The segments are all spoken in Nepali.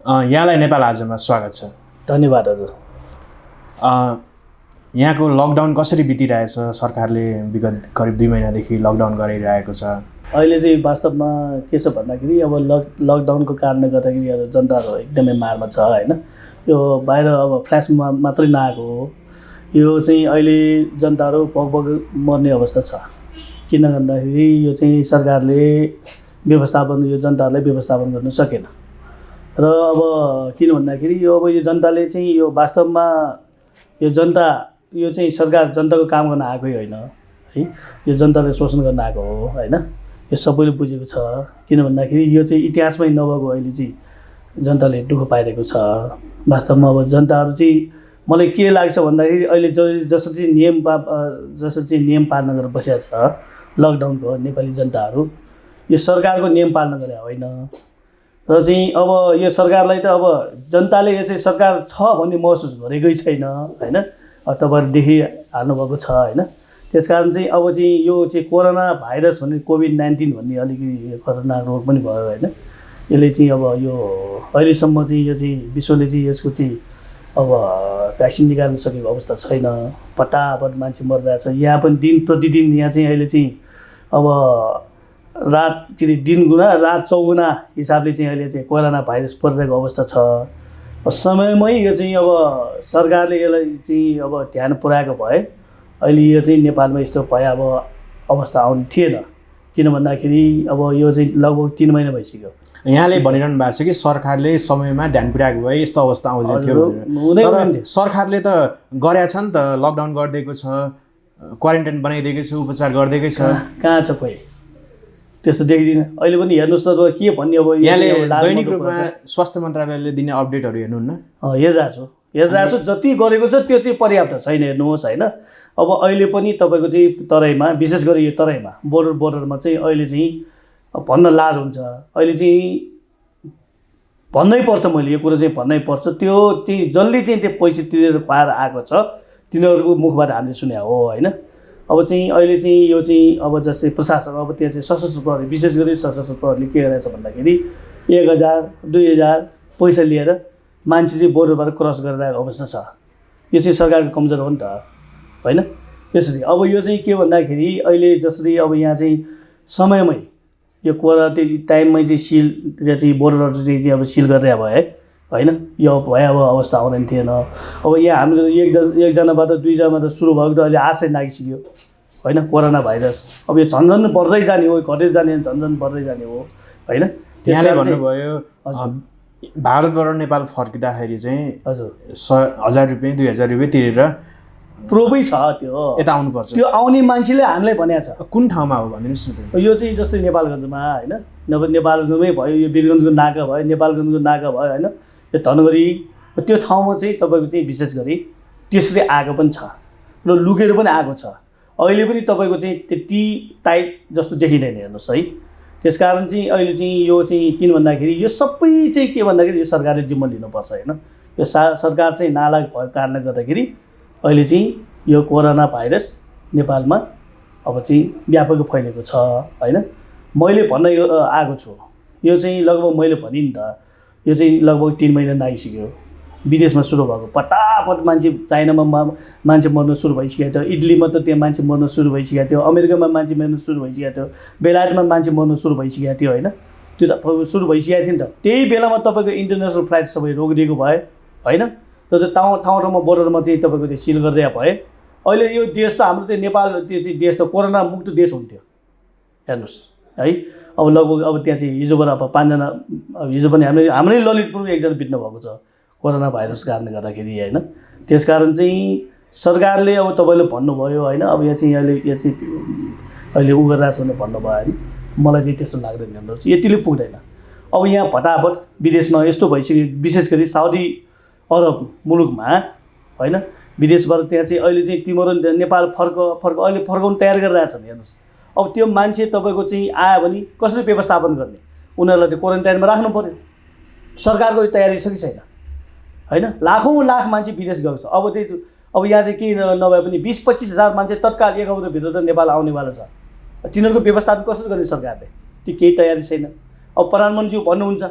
यहाँलाई नेपाल आजमा स्वागत छ। धन्यवाद हजुर। यहाँको लकडाउन कसरी बितिरहेछ? सरकारले विगत करिब 2 महिनादेखि लकडाउन गरिरहेको छ। अहिले चाहिँ वास्तवमा के छ भन्दाखेरि अब लकडाउनको कारणले गर्दाखेरि अब जनताहरू एकदमै मारमा छ होइन। यो बाहिर अब फ्ल्यासमा मात्रै नआएको हो, यो चाहिँ अहिले जनताहरू भगभग मर्ने अवस्था छ। किन भन्दाखेरि यो चाहिँ सरकारले यो जनताहरूलाई व्यवस्थापन गर्न सकेन। र अब किन भन्दाखेरि यो जनताले चाहिँ यो वास्तवमा यो चाहिँ सरकार जनताको काम गर्न आएकै होइन है, यो जनताले शोषण गर्न आएको हो होइन। यो सबैले बुझेको छ। किन भन्दाखेरि यो चाहिँ इतिहासमै नभएको अहिले चाहिँ जनताले दुःख पाइरहेको छ। वास्तवमा अब जनताहरू चाहिँ मलाई के लाग्छ भन्दाखेरि अहिले जसरी नियम पालना गरेर बसेको छ लकडाउनको नेपाली जनताहरू, यो सरकारको नियम पालना गरे होइन। र चाहिँ अब यो सरकारलाई त अब जनताले यो चाहिँ सरकार छ भन्ने महसुस गरेकै छैन होइन। तपाईँहरू देखिहाल्नुभएको छ होइन। त्यस कारण चाहिँ अब चाहिँ यो चाहिँ कोरोना भाइरस भन्ने कोभिड-19 भन्ने अलिकति खतरनाक रोग पनि भयो होइन। यसले चाहिँ अब यो अहिलेसम्म चाहिँ यो चाहिँ विश्वले चाहिँ यसको चाहिँ अब भ्याक्सिन निकाल्न सकेको अवस्था छैन। पटापट मान्छे मरिरहेछ। यहाँ पनि दिन प्रतिदिन यहाँ चाहिँ अहिले चाहिँ अब दिन गुना रात चौगुना हिसाबले चाहिँ अहिले चाहिँ कोरोना भाइरस परिरहेको अवस्था छ। समयमै यो चाहिँ अब सरकारले यसलाई चाहिँ अब ध्यान पुर्याएको भए अहिले यो चाहिँ नेपालमा यस्तो भयावह अवस्था आउने थिएन। किन भन्दाखेरि अब यो चाहिँ लगभग 3 महिना भइसक्यो। यहाँले भनिरहनु भएको छ कि सरकारले समयमा ध्यान पुर्याएको भए यस्तो अवस्था आउँदैन थियो। तर सरकारले त गरेछ नि त, लकडाउन गरिदिएको छ, क्वारेन्टाइन बनाइदिएको छ, उपचार गरिदिएकै छ। कहाँ छ कोही त्यस्तो देखिदिन। अहिले पनि हेर्नुहोस् त के भन्ने अब यहाँले दैनिक रूपमा स्वास्थ्य मन्त्रालयले दिने अपडेटहरू हेर्नुहुन्न? हेरिरहेको छु। जति गरेको छ त्यो चाहिँ पर्याप्त छैन। हेर्नुहोस् होइन, अब अहिले पनि तपाईँको चाहिँ तराईमा, विशेष गरी यो तराईमा बोर्डरमा चाहिँ अहिले चाहिँ भन्न लाज हुन्छ। अहिले चाहिँ भन्नै पर्छ, मैले यो कुरो चाहिँ भन्नै पर्छ। त्यो चाहिँ जसले चाहिँ त्यो पैसा तिरेर खुवाएर आएको छ तिनीहरूको मुखबाट हामीले सुने हो होइन। अब चाहिँ अहिले चाहिँ यो चाहिँ अब जस्तै प्रशासन, अब त्यहाँ चाहिँ सशस्त्र प्रहरी, विशेष गरी सशस्त्र प्रहरीले के गरेछ भन्दाखेरि 1000 2000 पैसा लिएर मान्छे चाहिँ बोर्डरबाट क्रस गरिरहेको अवस्था छ। यो चाहिँ सरकारको कमजोर हो नि त होइन। यसरी अब यो चाहिँ के भन्दाखेरि अहिले जसरी अब यहाँ चाहिँ समयमै यो क्वारेन्टाइन टाइममै चाहिँ चाहिँ बोर्डरहरू चाहिँ अब सिल गरेर भए होइन, यो भयावह अवस्था आउने थिएन। अब यहाँ हाम्रो एकजनाबाट 2जनाबाट सुरु भएको त अहिले 800 नागिसक्यो होइन कोरोना भाइरस। अब यो झन्झन बढ्दै जाने हो, घटेर जाने झन्झन बढ्दै जाने हो होइन। त्यसले भन्नुभयो भारतबाट नेपाल फर्किँदाखेरि चाहिँ हजुर 1000 रुपियाँ 2000 रुपियाँ तिरेर प्रुफै छ त्यो यता आउनुपर्छ। त्यो आउने मान्छेले हामीलाई भनेको छ। कुन ठाउँमा हो भनिदिनुहोस् न। यो चाहिँ जस्तै नेपालगञ्जमा होइन, नेपालगञ्जमै भयो, यो वीरगञ्जको नाका भयो, नेपालगञ्जको नाका भयो होइन, यो धनगढी त्यो ठाउँमा चाहिँ तपाईँको चाहिँ विशेष गरी त्यसले आएको पनि छ र लुकेर पनि आएको छ। अहिले पनि तपाईँको चाहिँ त्यति टाइट जस्तो देखिँदैन हेर्नुहोस् है। त्यस कारण चाहिँ अहिले चाहिँ यो चाहिँ किन भन्दाखेरि यो सबै चाहिँ के भन्दाखेरि यो सरकारले जिम्मा लिनुपर्छ होइन। यो सरकार चाहिँ नालायक भएको कारणले गर्दाखेरि अहिले चाहिँ यो कोरोना भाइरस नेपालमा अब चाहिँ व्यापक फैलेको छ होइन। मैले भन्न आएको छु, यो चाहिँ लगभग मैले भने नि त, यो चाहिँ लगभग 3 महिना नागिसक्यो। विदेशमा सुरु भएको पटापट मान्छे, चाइनामा मान्छे मर्न सुरु भइसकेको थियो, इटलीमा त त्यहाँ मान्छे मर्न सुरु भइसकेको थियो, अमेरिकामा मान्छे मर्न सुरु भइसकेको थियो, बेलायतमा मान्छे मर्न सुरु भइसकेको थियो होइन। त्यो त सुरु भइसकेको थियो नि त। त्यही बेलामा तपाईँको इन्टरनेसनल फ्लाइट सबै रोकिदिएको भए होइन, र त्यो ठाउँमा बोर्डरमा चाहिँ तपाईँको चाहिँ सिल गरिदिए भए अहिले यो देश त हाम्रो चाहिँ नेपाल त्यो चाहिँ देश त कोरोना मुक्त देश हुन्थ्यो हेर्नुहोस् है। अब लगभग अब त्यहाँ चाहिँ हिजोबाट अब 5 जना, हिजो पनि हाम्रै ललितपुरमा 1 जना बित्नु भएको छ कोरोना भाइरस कारणले गर्दाखेरि होइन। त्यस कारण चाहिँ सरकारले अब तपाईँले भन्नुभयो होइन, अब यहाँ चाहिँ अहिले उ गरिरहेछ भनेर भन्नुभयो होइन। मलाई चाहिँ त्यस्तो लाग्दैन हेर्नुहोस्, यतिले पुग्दैन। अब यहाँ फटाफट विदेशमा यस्तो भइसक्यो, विशेष गरी साउदी अरब मुलुकमा होइन, विदेशबाट त्यहाँ चाहिँ अहिले चाहिँ तिम्रो नेपाल अहिले फर्काउनु तयार गरिरहेछन् हेर्नुहोस्। अब त्यो मान्छे तपाईँको चाहिँ आयो भने कसरी व्यवस्थापन गर्ने, उनीहरूलाई त्यो क्वारेन्टाइनमा राख्नु पऱ्यो। सरकारको तयारी छ कि छैन होइन। लाखौँ लाख मान्छे विदेश गएको छ। अब यहाँ चाहिँ के नभए पनि 20-25 हजार मान्छे तत्काल 1 हप्ताभित्र त नेपाल आउनेवाला छ। तिनीहरूको व्यवस्थापन कसरी गर्ने सरकारले, त्यो केही तयारी छैन। अब प्रधानमन्त्री भन्नुहुन्छ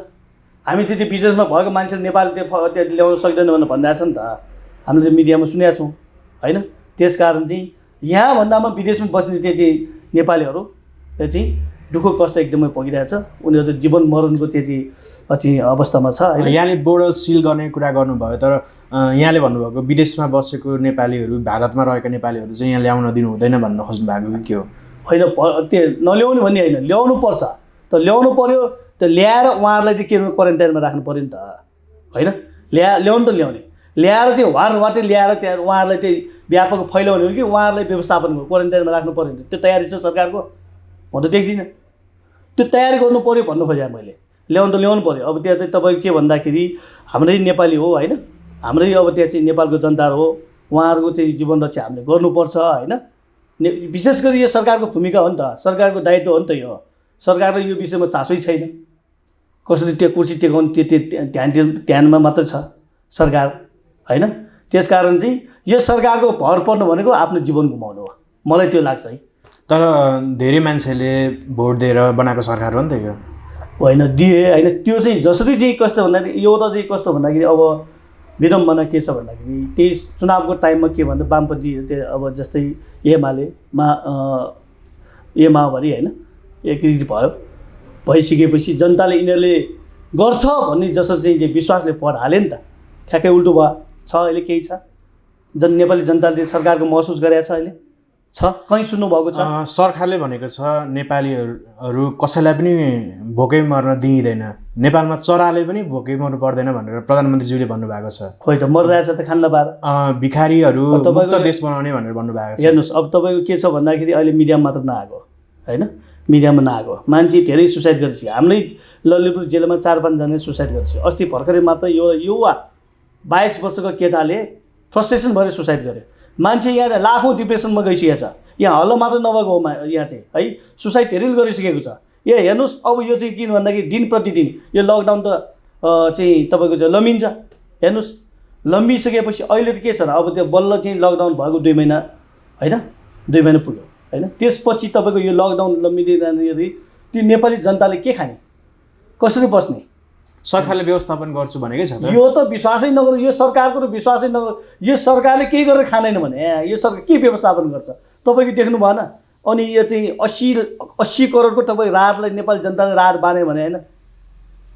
हामी चाहिँ त्यो विदेशमा भएको मान्छेले नेपाल त्यो ल्याउन सक्दैन भनेर भनिरहेछ नि त, हामीले चाहिँ मिडियामा सुनेका छौँ होइन। त्यस कारण चाहिँ यहाँभन्दामा विदेशमा बस्ने त्यो चाहिँ नेपालीहरूले चाहिँ दुःख कष्ट एकदमै भोगिरहेछ। उनीहरू चाहिँ जीवन मरणको चाहिँ अवस्थामा छ। यहाँले बोर्डर सिल गर्ने कुरा गर्नुभयो, तर यहाँले भन्नुभएको विदेशमा बसेको नेपालीहरू, भारतमा रहेका नेपालीहरू चाहिँ यहाँ ल्याउन दिनु हुँदैन भन्न खोज्नु भएको के हो? होइन, त्यो नल्याउनु भन्ने होइन, ल्याउनु पर्छ। त ल्याउनु पऱ्यो, त ल्याएर उहाँहरूलाई चाहिँ के क्वारेन्टाइनमा राख्नु पऱ्यो नि त होइन। ल्याउनु त ल्याउने, ल्याएर चाहिँ वाटै ल्याएर त्यहाँ उहाँहरूलाई चाहिँ व्यापक फैलाउने हो कि उहाँहरूलाई व्यवस्थापन क्वारेन्टाइनमा राख्नु पऱ्यो नि? त्यो तयारी छ सरकारको? म त देख्दिनँ। त्यो तयारी गर्नु पऱ्यो भन्नु खोजेँ मैले। ल्याउनु त ल्याउनु पऱ्यो। अब त्यहाँ चाहिँ तपाईँको के भन्दाखेरि हाम्रै नेपाली हो होइन, हाम्रै अब त्यहाँ चाहिँ नेपालको जनता हो, उहाँहरूको चाहिँ जीवन रक्षा हामीले गर्नुपर्छ होइन। विशेष गरी यो सरकारको भूमिका हो नि त, सरकारको दायित्व हो नि त यो। सरकारलाई यो विषयमा चासै छैन, कसरी त्यो कुर्सी टेकाउनु त्यो ध्यानमा मात्र छ सरकार होइन। त्यस कारण चाहिँ यो सरकारको भर पर्नु भनेको आफ्नो जीवन गुमाउनु हो, मलाई त्यो लाग्छ है। तर धेरै मान्छेले भोट दिएर बनाएको सरकार हो नि त यो। होइन दिए होइन, त्यो चाहिँ जसरी चाहिँ कस्तो भन्दाखेरि एउटा चाहिँ कस्तो भन्दाखेरि अब विडम्बना के छ भन्दाखेरि त्यही चुनावको टाइममा के भन्दा वामपन्थी त्यो अब जस्तै माओवादी होइन एकीकृत भइसकेपछि जनताले यिनीहरूले गर्छ भन्ने जस्तो चाहिँ विश्वासले भोट हाल्यो नि त, ठ्याक्कै उल्टो भयो छ। अहिले केही छ नेपाली जनताले सरकारको महसुस गरेको छ, अहिले छ कहीँ सुन्नुभएको छ? सरकारले भनेको छ नेपालीहरू कसैलाई पनि भोकै मर्न दिइँदैन, नेपालमा चराले पनि भोकै मर्नु पर्दैन भनेर प्रधानमन्त्रीज्यूले भन्नुभएको छ। खोइ त मरिरहेछ त खान नपाएर। भिखारीहरू मुक्त देश बनाउने भनेर भन्नुभएको छ। हेर्नुहोस् अब तपाईँको के छ भन्दाखेरि अहिले मिडियामा मात्र नआएको होइन, मिडियामा नआएको मान्छे धेरै सुसाइड गरिसक्यो। हाम्रै ललितपुर जेलमा 4-5 जना सुसाइड गरिसक्यो। अस्ति भर्खरै मात्र यो युवा 22 वर्षको केटाले फ्रस्ट्रेसन भएर सुसाइड गर्यो। मान्छे यहाँ लाखौँ डिप्रेसनमा गइसकेको छ। यहाँ हल्लो मात्र नभएको हो यहाँ चाहिँ है, सुसाइड धेरैले गरिसकेको छ। यो हेर्नुहोस् अब यो चाहिँ किन भन्दाखेरि दिन प्रतिदिन यो लकडाउन त चाहिँ तपाईँको चाहिँ लम्बिन्छ। हेर्नुहोस् लम्बिसकेपछि अहिले त के छ र अब त्यो बल्ल चाहिँ लकडाउन भएको 2 महिना होइन, 2 महिना पुग्यो होइन। त्यसपछि तपाईँको यो लकडाउन लम्बिँदै जाँदाखेरि त्यो नेपाली जनताले के खाने, कसरी बस्ने? सरकारले व्यवस्थापन गर्छु भनेकै छ त। यो त विश्वासै नगर्नु, यो सरकारको र विश्वासै नगर्नु। यो सरकारले केही गरेर खाँदैन भने यो सरकार के व्यवस्थापन गर्छ तपाईँको देख्नु भएन? अनि यो चाहिँ 80 करोडको तपाईँ राहतलाई नेपाली जनताले राहत बाँध्यो भने होइन,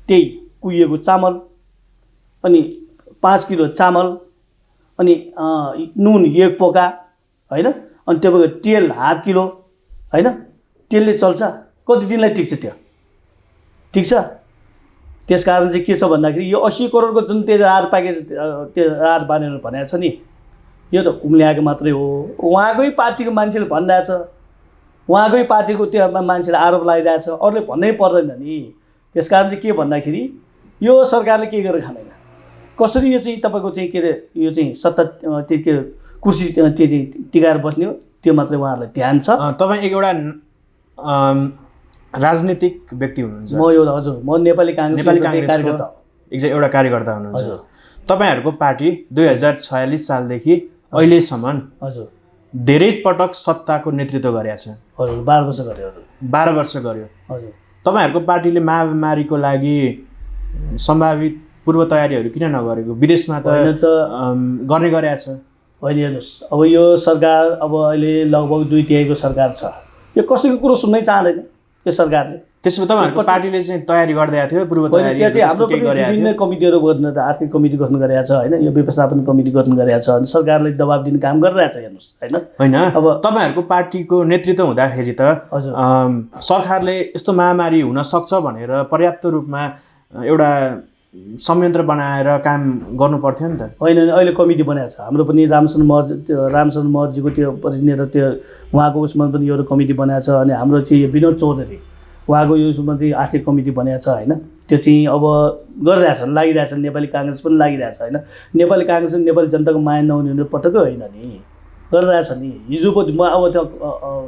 त्यही कुहिएको चामल अनि 5 किलो चामल अनि नुन 1 पोका होइन, अनि तपाईँको तेल ½ किलो होइन, तेलले चल्छ कति दिनलाई टिक्छ त्यो? ठिक छ। त्यस कारण चाहिँ के छ भन्दाखेरि यो 80 करोडको जुन त्यो राहत प्याकेज त्यो राहत बाँधेर भनेको छ नि, यो त उम्ल्याएको मात्रै हो। उहाँकै पार्टीको मान्छेले भनिरहेछ, उहाँकै पार्टीको त्यो मान्छेले आरोप लगाइरहेछ, अरूले भन्नै पर्दैन नि। त्यस कारण चाहिँ के भन्दाखेरि यो सरकारले के गरेर खाँदैन, कसरी यो चाहिँ तपाईँको चाहिँ के अरे यो चाहिँ सत्ता त्यो के कुर्सी त्यो चाहिँ टिकाएर बस्ने हो, त्यो मात्रै उहाँहरूलाई ध्यान छ। तपाईँ एउटा राजनीतिक व्यक्ति हुनुहुन्छ। म एउटा हजुर, म नेपाली काङ्ग्रेसको कार्यकर्ता एउटा कार्यकर्ता हुनुहुन्छ। तपाईँहरूको पार्टी 2046 सालदेखि अहिलेसम्म हजुर धेरै पटक सत्ताको नेतृत्व गरेको छ। हजुर 12 वर्ष गर्यो। 12 वर्ष गर्यो। हजुर तपाईँहरूको पार्टीले महामारीको लागि सम्भावित पूर्व तयारीहरू किन नगरेको? विदेशमा त गर्ने गरेको छ। होइन हेर्नुहोस् अब यो सरकार अब अहिले लगभग 2/3 सरकार छ, यो कसैको कुरो सुन्नै चाहँदैन यो सरकारले। त्यसो भए तपाईँहरूको पार्टीले चाहिँ तयारी गर्दै थियो पूर्व तयारी? त्यहाँ चाहिँ हाम्रो पनि विभिन्न कमिटीहरू गर्न, आर्थिक कमिटी गठन गरेको छ होइन, यो व्यवस्थापन कमिटी गठन गरेको छ अनि सरकारले दबाब दिने काम गरिरहेछ। हेर्नुहोस् होइन अब तपाईँहरूको पार्टीको नेतृत्व हुँदाखेरि त सरकारले यस्तो महामारी हुन सक्छ भनेर पर्याप्त रूपमा एउटा संयन्त्र बनाएर काम गर्नु पर्थ्यो नि त। होइन अहिले कमिटी बनाएको छ हाम्रो पनि, रामचन्द्र महतजीको त्यो परिनेता त्यो उहाँको उसमा पनि एउटा कमिटी बनाएको छ। अनि हाम्रो चाहिँ विनोद चौधरी उहाँको यो उसमा चाहिँ आर्थिक कमिटी बनाएको छ होइन, त्यो चाहिँ अब गरिरहेछ, लागिरहेछ। नेपाली काङ्ग्रेस पनि लागिरहेछ होइन, नेपाली काङ्ग्रेस नेपाली जनताको माया नहुने भने पटक्कै होइन नि, गरिरहेछ नि। हिजो पनि म अब त्यो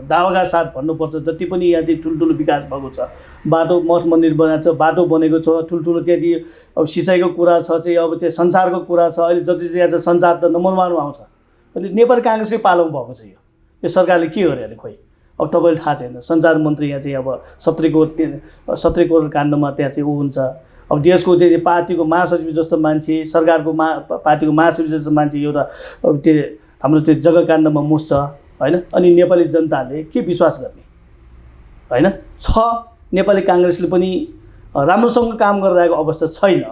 दावाका साथ भन्नुपर्छ, जति पनि यहाँ चाहिँ ठुल्ठुलो विकास भएको छ, बाटो मठ मन्दिर बनाएको छ, बाटो बनेको छ, ठुल्ठुलो त्यहाँ चाहिँ अब सिँचाइको कुरा छ, चाहिँ अब त्यो सञ्चारको कुरा छ। अहिले जति चाहिँ यहाँ सञ्चार त नम्बर 1मा आउँछ। अनि नेपाली काङ्ग्रेसकै पालोमा भएको छ यो सरकारले के गर्यो अहिले खोइ अब तपाईँलाई थाहा छैन। सञ्चार मन्त्री यहाँ चाहिँ अब 70 करोड काण्डमा त्यहाँ चाहिँ ऊ हुन्छ अब देशको चाहिँ पार्टीको महासचिव जस्तो मान्छे, सरकारको पार्टीको महासचिव जस्तो मान्छे एउटा अब त्यो हाम्रो त्यो जग्गाकाण्डमा मुस्छ होइन। अनि नेपाली जनताले के विश्वास गर्ने होइन। नेपाली काङ्ग्रेसले पनि राम्रोसँग काम गरिरहेको अवस्था छैन।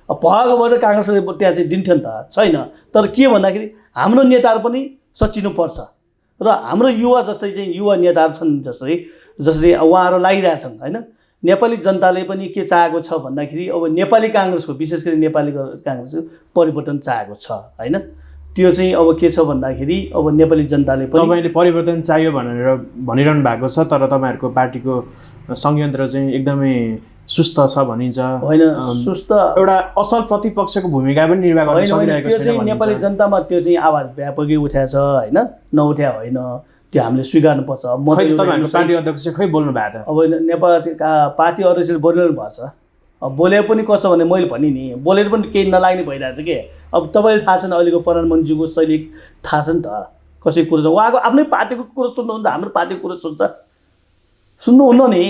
अब भएको भएर काङ्ग्रेसले त्यहाँ चाहिँ दिन्थ्यो नि त, छैन। तर के भन्दाखेरि हाम्रो नेताहरू पनि सचिनुपर्छ र हाम्रो युवा जस्तै चाहिँ युवा नेताहरू छन् जसरी उहाँहरू लागिरहेछन् होइन। नेपाली जनताले पनि के चाहेको छ भन्दाखेरि अब नेपाली काङ्ग्रेसको, विशेष गरी नेपाली काङ्ग्रेसको परिवर्तन चाहेको छ होइन। त्यो चाहिँ अब के छ भन्दाखेरि अब नेपाली जनताले पनि तपाईँले परिवर्तन चाहियो भनिरहनु भएको छ, तर तपाईँहरूको पार्टीको संयन्त्र चाहिँ एकदमै सुस्त छ भनिन्छ होइन। सुस्त एउटा असल प्रतिपक्षको भूमिका पनि निर्वाह गर्न सकिरहेको छैन। त्यो चाहिँ नेपाली जनतामा त्यो चाहिँ आवाज व्यापकै उठाएको छ होइन, नउठ्या होइन, त्यो हामीले स्वीकार्नुपर्छ। तपाईँहरूको पार्टी अध्यक्ष खै बोल्नु भएको थियो? अब नेपाल पार्टी अध्यक्षले बोलिरहनु भएको छ। अब बोले पनि कसो भने मैले भने नि, बोलेर पनि केही नलाग्ने भइरहेछ कि। अब तपाईँले थाहा छैन अहिलेको प्रधानमन्त्रीको शैली थाहा छ नि त, कसै कुरो छ। उहाँको आफ्नै पार्टीको कुरो सुन्नुहुन्छ, हाम्रो पार्टीको कुरो सुन्नुहुन्न नि।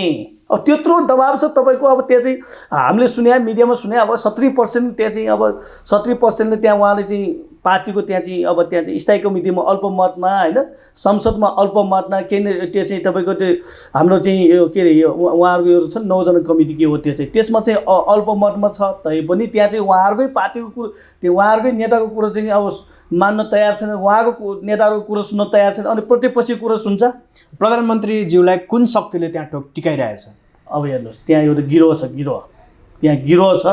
अब त्यत्रो दबाब छ तपाईँको। अब त्यहाँ चाहिँ हामीले सुने, मिडियामा सुने, अब 70% त्यहाँ चाहिँ अब 70%ले त्यहाँ उहाँले चाहिँ पार्टीको त्यहाँ चाहिँ स्थायी कमिटीमा अल्पमतमा होइन, संसदमा अल्पमतमा त्यो चाहिँ तपाईँको त्यो हाम्रो चाहिँ यो के अरे यो उहाँहरूको यो छ 9 जना कमिटी के हो त्यो चाहिँ, त्यसमा चाहिँ अल्पमतमा छ। तैपनि त्यहाँ चाहिँ उहाँहरूकै पार्टीको कुरो, त्यो उहाँहरूकै नेताको कुरो चाहिँ अब मान्न तयार छैन, उहाँको नेताहरूको कुरो सुन्न तयार छैन। अनि प्रतिपक्षी कुरो सुन्छ। प्रधानमन्त्रीज्यूलाई कुन शक्तिले त्यहाँ टिकाइरहेछ? अब हेर्नुहोस्, त्यहाँ एउटा गिरोह छ, त्यहाँ गिरोह छ,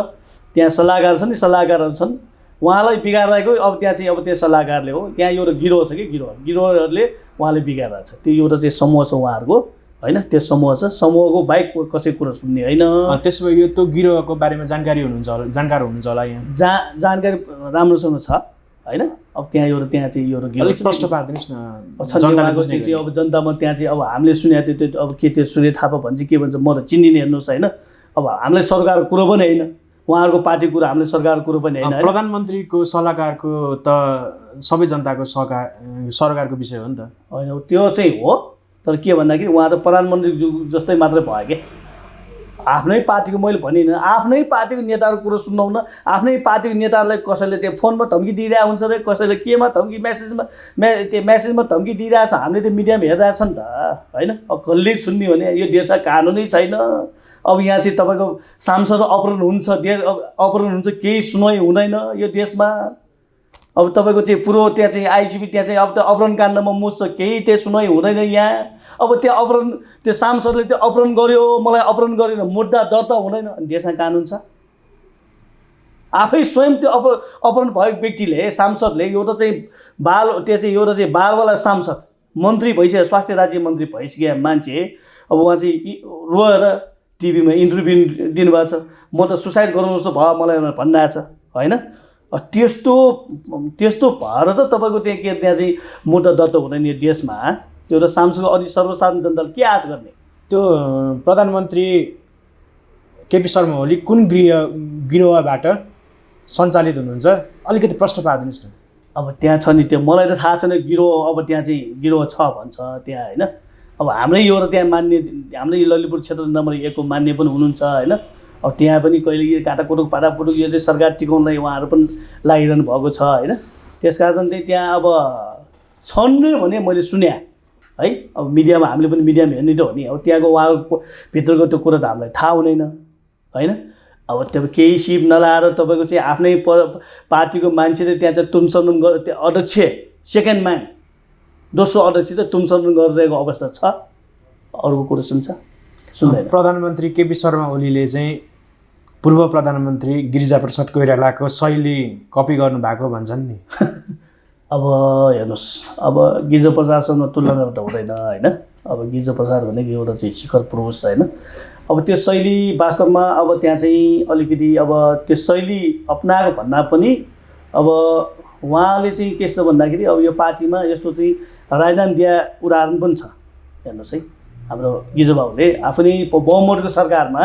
त्यहाँ सल्लाहकार छन्, सल्लाहकारहरू छन्, उहाँलाई बिगारेको। अब त्यहाँ चाहिँ अब त्यो सल्लाहकारले हो, त्यहाँ एउटा गिरोह छ कि गिरोहहरूले उहाँले बिगारेको छ। त्यो एउटा चाहिँ समूह छ उहाँहरूको होइन, त्यो समूह छ। समूहको बाहेक कसै कुरो सुन्ने होइन। त्यसो भए यो त्यो गिरोहको बारेमा जानकार हुनुहुन्छ होला यहाँ? जानकारी राम्रोसँग छ होइन। अब त्यहाँ चाहिँ एउटा गिरोह प्रश्न पार्दिनुहोस् न उहाँको चाहिँ अब जनतामा त्यहाँ चाहिँ अब हामीले सुने त्यो अब के त्यो सूर्य थापा भन्छ के भन्छ म त चिन्दिनँ हेर्नुहोस् होइन। अब हामीलाई सरकारको कुरो पनि होइन, उहाँहरूको पार्टीको कुरो हामीले सरकारको कुरो पनि होइन। प्रधानमन्त्रीको सल्लाहकारको त सबै जनताको सरकारको विषय हो नि त होइन। त्यो चाहिँ हो, तर के भन्दाखेरि उहाँ त प्रधानमन्त्री जस्तै मात्रै भयो कि। आफ्नै पार्टीको, मैले भनिनँ, आफ्नै पार्टीको नेताहरूको कुरो सुन्नुहुन्न। आफ्नै पार्टीको नेताहरूलाई कसैले त्यो फोनमा धम्की दिइरहेको हुन्छ रे, कसैले केमा धम्की मेसेजमा धम्की दिइरहेको छ। हामीले त्यो मिडियामा हेरिरहेको छ नि त होइन। अब कसले सुन्ने भने यो देशमा कानुनै छैन। अब यहाँ चाहिँ तपाईँको सांसद अपहरण हुन्छ, अपहरण हुन्छ, केही सुनवाई हुँदैन यो देशमा। अब तपाईँको चाहिँ पुरो त्यहाँ चाहिँ आइसिपी त्यहाँ चाहिँ अब त्यो अपहरण काण्डमा मुस्छ, केही त्यो सुनवाई हुँदैन यहाँ। अब त्यो अपहरण, त्यो सांसदले त्यो अपहरण गर्यो, मलाई अपहरण गरेन, मुद्दा दर्ता हुँदैन। अनि देशमा कानुन छ? आफै स्वयं त्यो अपहरण भएको व्यक्तिले, सांसदले, एउटा चाहिँ एउटा चाहिँ बालवाला सांसद, मन्त्री भइसक्यो, स्वास्थ्य राज्य मन्त्री भइसक्यो मान्छे। अब उहाँ चाहिँ रोएर टिभीमा इन्टरभ्यू दिनुभएको छ। म त सुसाइड गराउनु जस्तो भयो मलाई भनिरहेको छ होइन। त्यस्तो भएर त तपाईँको चाहिँ के त्यहाँ चाहिँ मुद्दा दर्ता हुँदैन यो देशमा। एउटा सांसद अनि सर्वसाधारण जनताले के आश गर्ने? त्यो प्रधानमन्त्री केपी शर्मा ओली कुन गिरोहबाट सञ्चालित हुनुहुन्छ? अलिकति प्रश्न पारिदिनुहोस् न। अब त्यहाँ छ नि, त्यो मलाई त थाहा छैन गिरोह। अब त्यहाँ चाहिँ गिरोह छ भन्छ त्यहाँ होइन। अब हाम्रै एउटा त्यहाँ मान्ने, हाम्रै ललितपुर क्षेत्र नम्बर 1 को मान्ने पनि हुनुहुन्छ होइन। अब त्यहाँ पनि कहिले काटाकुटुक पाटापुटुक यो चाहिँ सरकार टिकाउनलाई उहाँहरू पनि लागिरहनु भएको छ होइन। त्यस कारण चाहिँ त्यहाँ अब छन् भने मैले सुने है। अब मिडियामा हामीले पनि मिडियामा हेर्ने त हो नि। अब त्यहाँको उहाँको भित्रको त्यो कुरा त हामीलाई थाहा हुँदैन होइन। अब त्यो केही सिप नलाएर तपाईँको चाहिँ आफ्नै पार्टीको मान्छेले त्यहाँ चाहिँ तुमसम्म त्यो अध्यक्ष, सेकेन्ड म्यान, दोस्रो अध्यक्ष त तुमसम्म गरिरहेको अवस्था छ। अरूको कुरो सुन्दैन। प्रधानमन्त्री केपी शर्मा ओलीले चाहिँ पूर्व प्रधानमन्त्री गिरिजाप्रसाद कोइरालाको शैली कपी गर्नुभएको भन्छन् नि। अब हेर्नुहोस्, अब गिरिजाप्रसादसँग तुलना गर्दा हुँदैन होइन। अब गिरिजाप्रसाद भनेको एउटा चाहिँ शिखर पुरुष होइन। अब त्यो शैली वास्तवमा अब त्यहाँ चाहिँ अलिकति अब त्यो शैली अपनाएको भन्दा पनि अब उहाँले चाहिँ के छ भन्दाखेरि अब यो पार्टीमा यस्तो चाहिँ राजनाम दिया उदाहरण पनि छ। हेर्नुहोस् है, हाम्रो गिजोबाबुले आफ्नै बहुमतको सरकारमा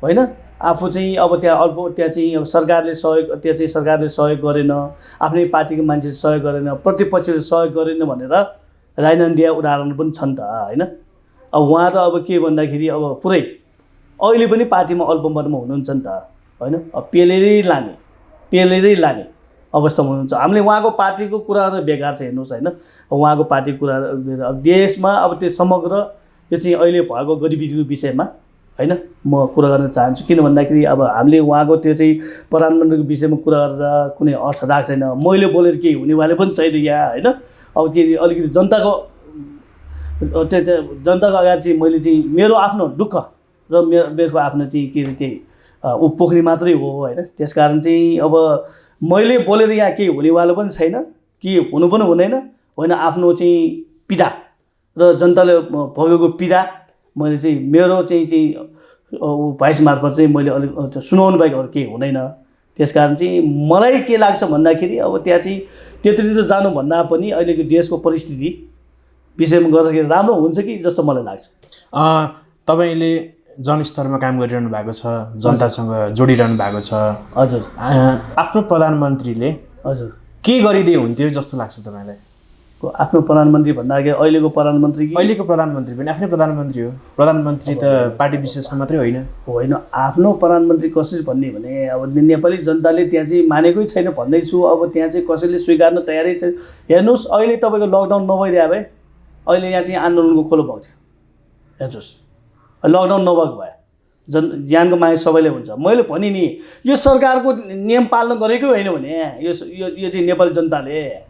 होइन, आफू चाहिँ अब त्यहाँ चाहिँ अब सरकारले सहयोग गरेन, आफ्नै पार्टीको मान्छेले सहयोग गरेन, प्रतिपक्षले सहयोग गरेन भनेर राजनाम दिया उदाहरण पनि छन् त होइन। अब उहाँ त अब के भन्दाखेरि अब पुरै अहिले पनि पार्टीमा अल्पमतमा हुनुहुन्छ नि त होइन पेलेरै लाने अवस्थामा हुनुहुन्छ। हामीले उहाँको पार्टीको कुराहरू बेकार छ हेर्नुहोस् होइन, उहाँको पार्टीको कुराहरू अब देशमा अब त्यो समग्र यो चाहिँ अहिले भएको गरिबीको विषयमा होइन म कुरा गर्न चाहन्छु। किन भन्दाखेरि अब हामीले उहाँको त्यो चाहिँ प्रधानमन्त्रीको विषयमा कुरा गरेर कुनै अर्थ राख्दैन। मैले बोलेर केही हुनेवाले पनि छैन यहाँ होइन। अब के अलिकति जनताको अगाडि चाहिँ मैले चाहिँ मेरो आफ्नो दुःख र मेरो आफ्नो चाहिँ के अरे त्यही पोख्ने मात्रै हो होइन। त्यसकारण चाहिँ अब मैले बोलेर यहाँ केही हुनेवाला पनि छैन, के हुनु पनि हुँदैन होइन। आफ्नो चाहिँ पीडा र जनताले भोगेको पीडा मैले चाहिँ मेरो चाहिँ भाइस मार्फत चाहिँ मैले अलिक सुनाउनु बाहेक अरू केही हुँदैन। त्यसकारण चाहिँ मलाई के लाग्छ भन्दाखेरि अब त्यहाँ चाहिँ त्यत्रो जानुभन्दा पनि अहिलेको देशको परिस्थिति विषयमा गर्दाखेरि राम्रो हुन्छ कि जस्तो मलाई लाग्छ। तपाईँले जनस्तरमा काम गरिरहनु भएको छ, जनतासँग जोडिरहनु भएको छ। हजुर। आफ्नो प्रधानमन्त्रीले हजुर के गरिदिए हुन्थ्यो जस्तो लाग्छ तपाईँलाई? आफ्नो प्रधानमन्त्री भन्दा अघि अहिलेको प्रधानमन्त्री पनि आफ्नै प्रधानमन्त्री हो। प्रधानमन्त्री त पार्टी विशेषको मात्रै होइन। आफ्नो प्रधानमन्त्री कसरी भन्ने भने अब नेपाली जनताले त्यहाँ चाहिँ मानेकै छैन भन्दैछु। अब त्यहाँ चाहिँ कसैले स्वीकार्न तयारै छैन। हेर्नुहोस् अहिले तपाईँको लकडाउन नभइदिए भए अहिले यहाँ चाहिँ आन्दोलनको खोलो भएको थियो। हेर्नुहोस् लकडाउन नभएको भए ज्यानको माया सबैले हुन्छ। मैले भने नि यो सरकारको नियम पालन गरेकै होइन भने यो चाहिँ नेपाली जनताले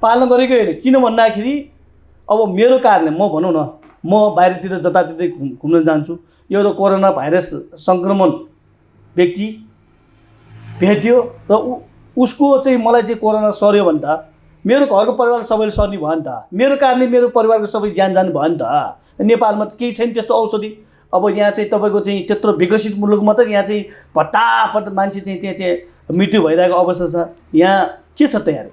पालन गरेकै होइन। किन भन्दाखेरि अब मेरो कारणले म भनौँ न, म बाहिरतिर जताततै घुम्न जान्छु, एउटा कोरोना भाइरस सङ्क्रमण व्यक्ति भेट्यो र उसको चाहिँ मलाई चाहिँ कोरोना सर्यो भने त मेरो घरको परिवार सबैले सर्ने भयो नि त। मेरो कारणले मेरो परिवारको सबै ज्यान जानु भयो नि त। नेपालमा त केही छैन त्यस्तो औषधि। अब यहाँ चाहिँ तपाईँको चाहिँ त्यत्रो विकसित मुलुकमा त यहाँ चाहिँ पटापट मान्छे चाहिँ त्यहाँ मृत्यु भइरहेको अवस्था छ। यहाँ के छ तयारी?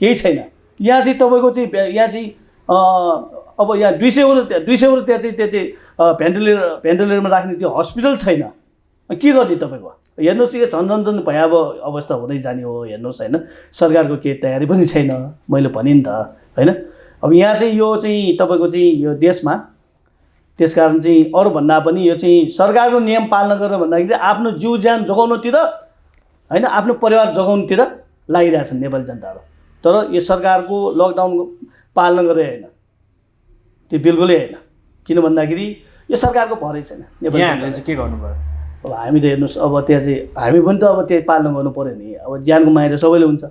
केही छैन। यहाँ चाहिँ तपाईँको चाहिँ यहाँ चाहिँ अब यहाँ 200 त्यहाँ चाहिँ भेन्टिलेटरमा राख्ने त्यो हस्पिटल छैन। के गर्ने तपाईँको? हेर्नुहोस् यो झन् भयावह अवस्था हुँदै जाने हो। हेर्नुहोस् होइन, सरकारको केही तयारी पनि छैन। मैले भने नि त होइन। अब यहाँ चाहिँ यो चाहिँ तपाईँको चाहिँ यो देशमा त्यसकारण चाहिँ अरूभन्दा पनि यो चाहिँ सरकारको नियम पालना गरेर भन्दाखेरि आफ्नो जिउ ज्यान जोगाउनुतिर होइन, आफ्नो परिवार जोगाउनुतिर लागिरहेछन् नेपाली जनताहरू। तर यो सरकारको लकडाउनको पालना गरे होइन, त्यो बिल्कुलै होइन। किन भन्दाखेरि यो सरकारको भरै छैन। यहाँहरूले चाहिँ के गर्नुभयो? अब हामी त हेर्नुहोस् अब त्यहाँ चाहिँ हामी पनि त अब त्यो पालना गर्नु पऱ्यो नि। अब ज्यानको माया त सबैले हुन्छ।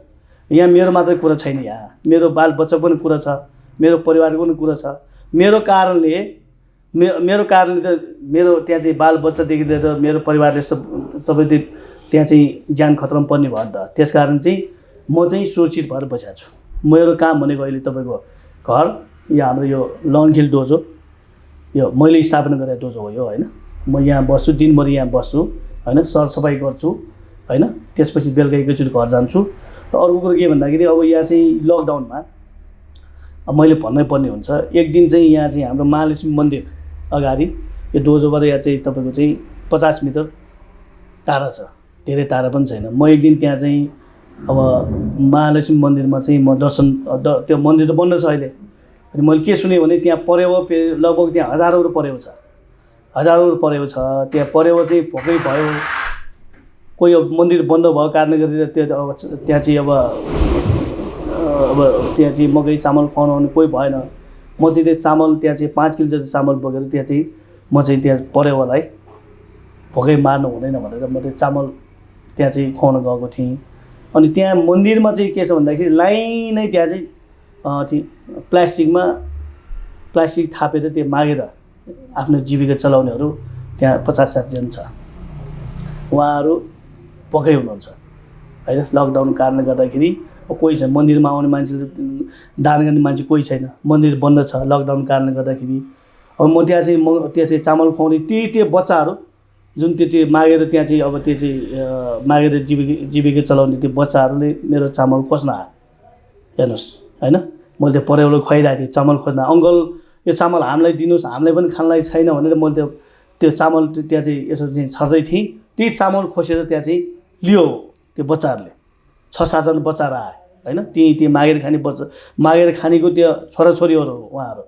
यहाँ मेरो मात्रै कुरा छैन, यहाँ मेरो बालबच्चा पनि कुरा छ, मेरो परिवारको पनि कुरा छ। मेरो कारणले त मेरो त्यहाँ चाहिँ बालबच्चादेखि लिएर मेरो परिवारले सबै त्यहाँ चाहिँ ज्यान खतरामा पर्ने भयो नि त। त्यसकारण चाहिँ म चाहिँ सुरक्षित भएर बसेको छु। मेरो काम भनेको अहिले तपाईँको घर या हाम्रो यो लनखेल डोजो, यो मैले स्थापना गरेको डोजो हो यो होइन। म यहाँ बस्छु, दिनभरि यहाँ बस्छु होइन, सरसफाइ गर्छु होइन। त्यसपछि बेलुका एकैचोटि घर जान्छु। र अर्को कुरो के भन्दाखेरि अब यहाँ चाहिँ लकडाउनमा मैले भन्नै पर्ने हुन्छ। एक दिन चाहिँ यहाँ चाहिँ हाम्रो महालक्ष्मी मन्दिर अगाडि यो डोजोबाट यहाँ चाहिँ तपाईँको चाहिँ 50 मिटर टाढा छ, धेरै टाढा पनि छैन। म एक दिन त्यहाँ चाहिँ अब महालक्ष्मी मन्दिरमा चाहिँ म दर्शन, त्यो मन्दिर त बन्द छ अहिले। अनि मैले के सुनेँ भने त्यहाँ परेवा लगभग त्यहाँ हजारौँ परेको छ, त्यहाँ परेवा चाहिँ भोकै भयो। कोही अब मन्दिर बन्द भएको कारणले गर्दा त्यहाँ चाहिँ अब त्यहाँ चाहिँ मकै चामल खुवाउनु भने कोही भएन। म चाहिँ त्यो चामल त्यहाँ चाहिँ 5 किलो जति चामल बोकेर त्यहाँ चाहिँ म चाहिँ त्यहाँ परेवालाई भोकै मार्नु हुँदैन भनेर म त्यो चामल त्यहाँ चाहिँ खुवाउन गएको थिएँ। अनि त्यहाँ मन्दिरमा चाहिँ के छ भन्दाखेरि लाइनै त्यहाँ चाहिँ प्लास्टिक थापेर त्यो मागेर आफ्नो जीविका चलाउनेहरू त्यहाँ 50-60 जन छ। उहाँहरू भोकै हुनुहुन्छ होइन। लकडाउनको कारणले गर्दाखेरि कोही छैन, मन्दिरमा आउने मान्छे दान गर्ने मान्छे कोही छैन, मन्दिर बन्द छ लकडाउनको कारणले गर्दाखेरि। अब म त्यहाँ चाहिँ चामल खुवाउने त्यो बच्चाहरू जुन त्यो मागेर त्यहाँ चाहिँ अब त्यो चाहिँ मागेर जीविका चलाउने त्यो बच्चाहरूले मेरो चामल खोज्न आयो। हेर्नुहोस् होइन, मैले त्यो परेवालाई खुवाइरहेको थिएँ चामल खोज्न। अङ्कल यो चामल हामीलाई दिनुहोस्, हामीलाई पनि खानलाई छैन भनेर मैले त्यो चामल त्यहाँ चाहिँ यसो चाहिँ छर्दै थिएँ। त्यही चामल खोसेर त्यहाँ चाहिँ लियो त्यो बच्चाहरूले, 6-7 जना बच्चाहरू आए होइन। त्यही मागेर खाने बच्चा, मागेर खानेको त्यो छोराछोरीहरू उहाँहरू।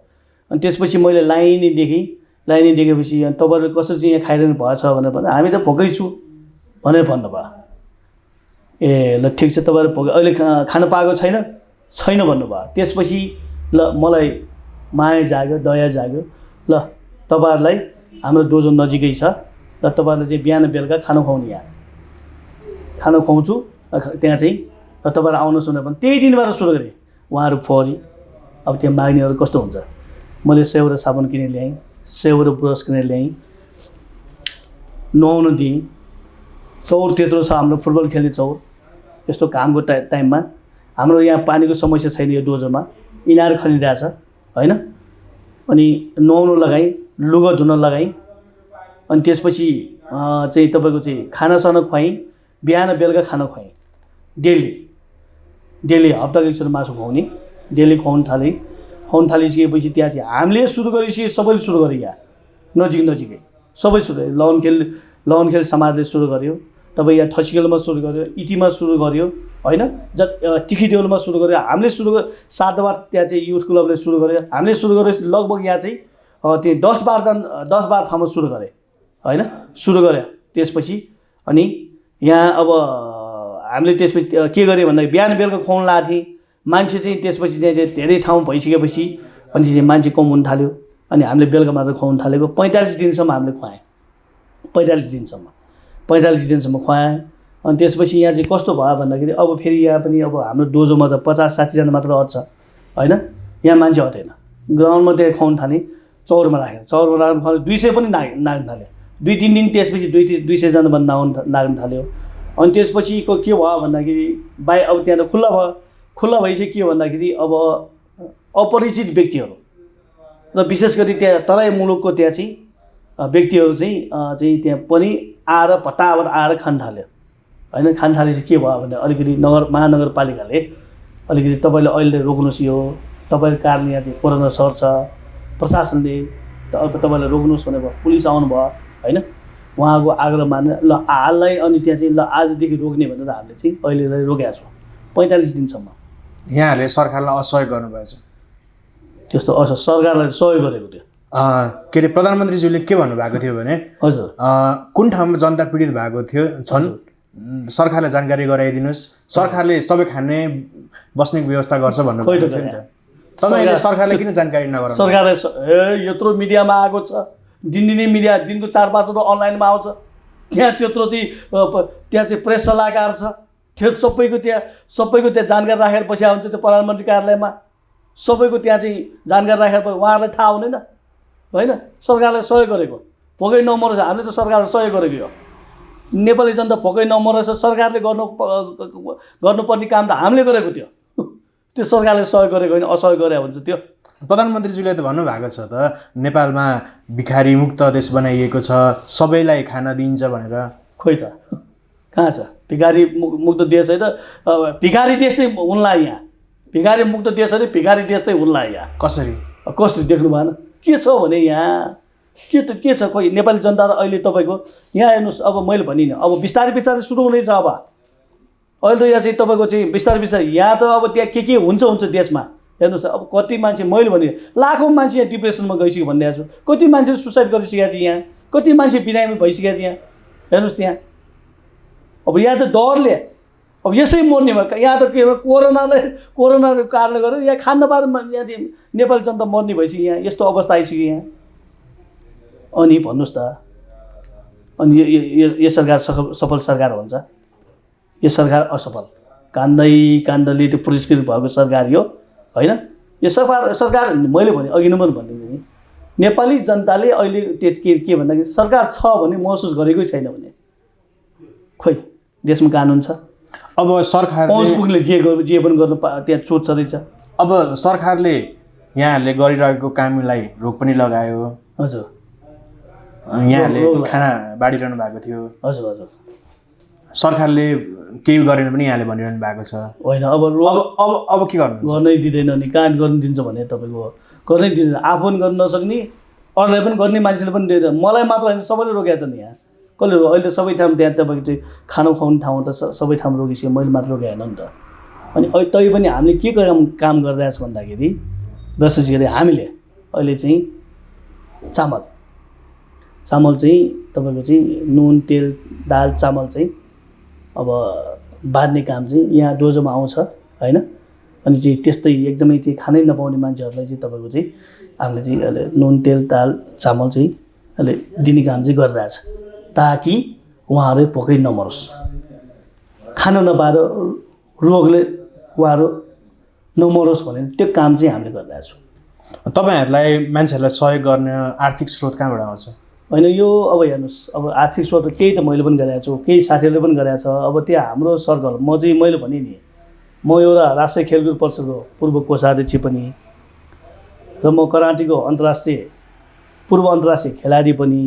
अनि त्यसपछि मैले लाइनै देखेँ। देखेपछि तपाईँहरूले कसरी चाहिँ यहाँ खाइरहनु भएको छ भनेर भन्दा हामी त भोकै छु भनेर भन्नुभयो। ए ल ठिक छ, तपाईँहरू अहिले खान पाएको छैन भन्नुभयो। त्यसपछि ल मलाई माया जाग्यो, दया जाग्यो। ल तपाईँहरूलाई हाम्रो डोजो नजिकै छ, र तपाईँहरूले चाहिँ बिहान बेलुका खाना खुवाउनु, यहाँ खाना खुवाउँछु त्यहाँ चाहिँ, र तपाईँहरू आउनुहोस् भनेर भने त्यही दिनबाट सुरु गरेँ। उहाँहरू फोरी अब त्यहाँ माग्नेहरू कस्तो हुन्छ। मैले सेउ र साबुन किनेर ल्याएँ, सेउ र ब्रस किनेर ल्याएँ, नुहाउन दिएँ। चौर त्यत्रो छ हाम्रो, फुटबल खेल्ने चौर। यस्तो कामको टाइममा हाम्रो यहाँ पानीको समस्या छैन, यो डोजोमा इनार खनिरहेछ होइन। अनि नुहाउनु लगाएँ, लुगा धुन लगाएँ। अनि त्यसपछि चाहिँ तपाईँको चाहिँ खानासाना खुवाएँ, बिहान बेलुका खाना खुवाएँ। डेली हप्ताको एकचोटि मासु खुवाउने, डेली खुवाउनु थालिसकेपछि त्यहाँ चाहिँ हामीले सुरु गरिसके, सबैले सुरु गर्यो। यहाँ नजिकै सबै सुरु गर्यो। लाउन खेल समाजले सुरु गर्यो, तपाईँ यहाँ ठसिखेलमा सुरु गर्यो, इटीमा सुरु गर्यो होइन, तिखीदेउलमा सुरु गर्यो, हामीले सुरु गर्यो। सातबार त्यहाँ चाहिँ युथ क्लबले सुरु गर्यो, हामीले सुरु गरेपछि लगभग यहाँ चाहिँ त्यो 10-12 ठाउँमा सुरु गरेँ होइन, सुरु गरेँ। त्यसपछि अनि यहाँ अब हामीले त्यसपछि के गर्यो भन्दाखेरि बिहान बेलुका खुवाउनु लगाएको थिएँ। मान्छे चाहिँ त्यसपछि चाहिँ धेरै ठाउँ भइसकेपछि अनि चाहिँ मान्छे कम हुन थाल्यो। अनि हामीले बेलुका मात्र खुवाउनु थालेको। 45 दिनसम्म हामीले खुवाएँ, 45 दिनसम्म खुवाएँ। अनि त्यसपछि यहाँ चाहिँ कस्तो भयो भन्दाखेरि अब फेरि यहाँ पनि अब हाम्रो डोजोमा त 50-60 जना मात्र अट्छ होइन, यहाँ मान्छे अटेन। ग्राउन्डमा त्यहाँ खुवाउनु थालेँ, चौरमा राखेर खुवाउने 200 पनि नाग्न थाल्यो। 2-3 दिन त्यसपछि 200 जना भन्दा नाग्न थाल्यो। अनि त्यसपछि के भयो भन्दाखेरि अब त्यहाँ खुल्ला भइसक्यो। के भन्दाखेरि अब अपरिचित व्यक्तिहरू र विशेष गरी त्यहाँ तराई मुलुकको त्यहाँ चाहिँ व्यक्तिहरू चाहिँ त्यहाँ पनि आएर भत्ताबाट आएर खान थाल्यो होइन। खान थालेपछि के भयो भने अलिकति महानगरपालिकाले अलिकति तपाईँले अहिले रोक्नुहोस्, यो तपाईँको कारणले यहाँ चाहिँ कोरोना सर्छ, प्रशासनले तपाईँलाई रोक्नुहोस् भनेर पुलिस आउनुभयो होइन। उहाँको आग्रह मानेर ल हाललाई अनि त्यहाँ चाहिँ ल आजदेखि रोक्ने भनेर हामीले चाहिँ अहिलेलाई रोकेका छौँ 45 दिनसम्म। यहाँहरूले सरकारलाई असहयोग गर्नुभएछ, त्यस्तो सरकारलाई सहयोग गरेको थियो। के अरे प्रधानमन्त्रीज्यूले के भन्नुभएको थियो भने हजुर कुन ठाउँमा जनता पीडित भएको छन् सरकारले जानकारी गराइदिनुहोस्, सरकारले सबै खाने बस्ने व्यवस्था गर्छ भन्नुभएको थियो नि त। तपाईँले सरकारलाई किन जानकारी नगराउनु? सरकारले यत्रो मिडियामा आएको छ, दिनदिनै मिडिया, दिनको 4-5 अनलाइनमा आउँछ। त्यहाँ त्यत्रो चाहिँ प्रेस सल्लाहकार छ, सबैको त्यहाँ जानकारी राखेर बसेको हुन्छ त्यो प्रधानमन्त्री कार्यालयमा। सबैको त्यहाँ चाहिँ जानकारी राखेर उहाँहरूलाई थाहा हुँदैन होइन। सरकारले सहयोग गरेको, भोकै नमरोस्, हामीले त सरकारले सहयोग गरेको हो। नेपाली जनता भोकै नमरोस्, सरकारले गर्नुपर्ने काम त हामीले गरेको थियो। त्यो सरकारले सहयोग गरेको होइन, असहयोग गरे हुन्छ त्यो। प्रधानमन्त्रीज्यूले त भन्नुभएको छ त नेपालमा भिखारी मुक्त देश बनाइएको छ, सबैलाई खाना दिइन्छ भनेर। खोइ त कहाँ छ भिखारी मुक्त देश? है त भिखारी देश चाहिँ हुन्ला यहाँ, भिखारी मुक्त देश अरे भिखारी देश चाहिँ हुन्ला यहाँ। कसरी देख्नु भएन? के छ भने यहाँ के छ खोइ नेपाली जनता र अहिले तपाईँको यहाँ हेर्नुहोस्। अब मैले भनिनँ, अब बिस्तारै सुरु हुँदैछ। अब अहिले त यहाँ चाहिँ तपाईँको चाहिँ बिस्तारै यहाँ त अब त्यहाँ के हुन्छ देशमा हेर्नुहोस्। अब कति मान्छे, मैले भने लाखौँ मान्छे यहाँ डिप्रेसनमा गइसक्यो भनिरहेको छु। कति मान्छे सुसाइड गरिसकेको छ यहाँ, कति मान्छे बिरामी भइसकेको छ यहाँ हेर्नुहोस्। त्यहाँ अब यहाँ त डरले अब यसै मर्ने भयो। यहाँ त के कोरोनाको कारणले गर्दा यहाँ खान नपाएर यहाँ चाहिँ नेपाली जनता मर्ने भइसक्यो। यहाँ यस्तो अवस्था आइसक्यो यहाँ। अनि भन्नुहोस् त, अनि यो सरकार सफल सरकार हुन्छ, यो सरकार असफल काण्डले त्यो पुरस्कृत भएको सरकार यो होइन। यो सरकार मैले भने अघि नै भने नेपाली जनताले अहिले के भन्दाखेरि सरकार छ भने महसुस गरेकै छैन भने खोइ देशमा कानुन छ। अब सरकारले जे पनि गर्नु त्यहाँ चोट छ रहेछ। अब सरकारले यहाँहरूले गरिरहेको कामलाई रोक पनि लगायो। हजुर यहाँहरूले खाना बाँडिरहनु भएको थियो। हजुर सरकारले केही गरेन पनि यहाँले भनिरहनु भएको छ होइन। अब के गर्नु? गर्नै दिँदैन नि, कहाँ गर्नु दिन्छ भने तपाईँको गर्नै दिँदैन। आफू पनि गर्न नसक्ने, अरूलाई पनि गर्ने मान्छेले पनि दिँदैन। मलाई मात्र होइन, सबैले रोकेका छन् यहाँ। कसले अहिले सबै ठाउँ त्यहाँ तपाईँको चाहिँ खाना खुवाउने ठाउँ त सबै ठाउँ रोकिसक्यो, मैले मात्र रोकेको होइन नि त। अनि तै पनि हामीले के काम गरिरहेछ भन्दाखेरि विशेष गरी हामीले अहिले चाहिँ चामल चाहिँ तपाईँको चाहिँ नुन तेल दाल चामल चाहिँ अब बाँड्ने काम चाहिँ यहाँ डोजोमा आउँछ होइन। अनि चाहिँ त्यस्तै एकदमै चाहिँ खानै नपाउने मान्छेहरूलाई चाहिँ तपाईँको चाहिँ हामीले चाहिँ अहिले नुन तेल दाल चामल चाहिँ अहिले दिने काम चाहिँ गरिरहेछ ताकि उहाँहरू भोकै नमरोस्, खान नपाएर रोगले उहाँहरू नमरोस् भनेर त्यो काम चाहिँ हामीले गरिरहेछौँ। तपाईँहरूलाई मान्छेहरूलाई सहयोग गर्ने आर्थिक स्रोत कहाँबाट आउँछ? होइन यो अब हेर्नुहोस्, अब आर्थिक स्रोत केही त मैले पनि गरेको छु, केही साथीहरूले पनि गरेको छ। अब त्यहाँ हाम्रो सर्कल मैले भने नि म एउटा राष्ट्रिय खेलकुद परिषदको पूर्व कोषाध्यक्ष पनि र म कराटेको पूर्व अन्तर्राष्ट्रिय खेलाडी पनि,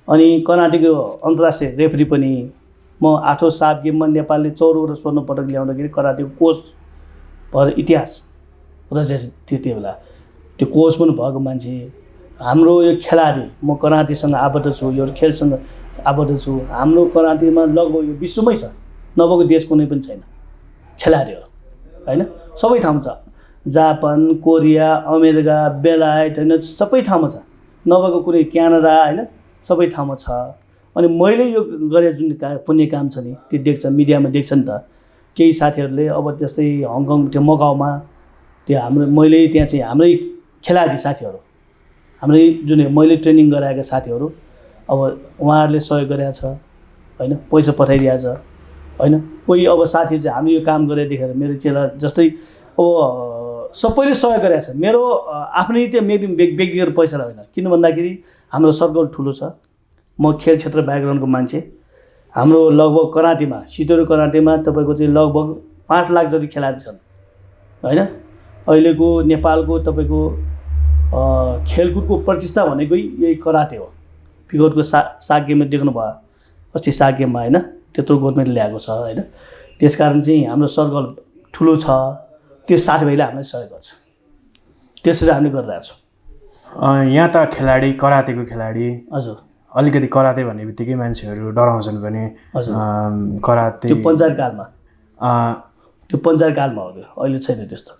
अनि कराटेको अन्तर्राष्ट्रिय रेफ्री पनि। म 8औं साफ गेममा नेपालले 14 वटा स्वर्ण पदक ल्याउँदाखेरि कराटेको कोच भएर इतिहास रचेको थियो। त्यो बेला त्यो कोच पनि भएको मान्छे हाम्रो यो खेलाडी। म कराटेसँग आबद्ध छु, यो खेलसँग आबद्ध छु। हाम्रो कराटेमा लगभग यो विश्वमै छ, नभएको देश कुनै पनि छैन खेलाडीहरू होइन। सबै ठाउँमा छ, जापान कोरिया अमेरिका बेलायत होइन, सबै ठाउँमा छ, नभएको कुनै क्यानाडा होइन, सबै ठाउँमा छ। अनि मैले यो गरे जुन पुण्य काम छ नि त्यो देख्छ, मिडियामा देख्छ नि त केही साथीहरूले। अब जस्तै हङकङ त्यो मकाउमा त्यो हाम्रो मैले त्यहाँ चाहिँ हाम्रै खेलाडी साथीहरू, हाम्रै जुन मैले ट्रेनिङ गराएका साथीहरू अब उहाँहरूले सहयोग गरेको छ होइन, पैसा पठाइदिएको छ होइन। कोही अब साथी चाहिँ हामीले यो काम गरेर देखेर मेरो चेला जस्तै अब सबैले सहयोग गरेको छ। मेरो आफ्नै त्यो व्यक्तिगत पैसा होइन, किन भन्दाखेरि हाम्रो सर्कल ठुलो छ। म खेल क्षेत्र ब्याकग्राउन्डको मान्छे। हाम्रो लगभग कराटेमा सितोरो कराटेमा तपाईँको चाहिँ लगभग 5 लाख जति खेलाडी छन् होइन। अहिलेको नेपालको तपाईँको खेलकुदको प्रतिष्ठा भनेकै यही कराटे हो। विगतको साग गेममा देख्नुभयो, अस्ति साग गेममा होइन त्यत्रो गोल्ड मेडल ल्याएको छ होइन। त्यसकारण चाहिँ हाम्रो सर्कल ठुलो छ, त्यो साथीभाइले हामीलाई सहयोग गर्छ, त्यसरी हामीले गरिरहेछौँ। यहाँ त खेलाडी कराटेको खेलाडी हजुर अलिकति कराटे भन्ने बित्तिकै मान्छेहरू डराउँछन् पनि। हजुर कराटे त्यो पञ्चायत कालमा हो, त्यो अहिले छैन त्यस्तो।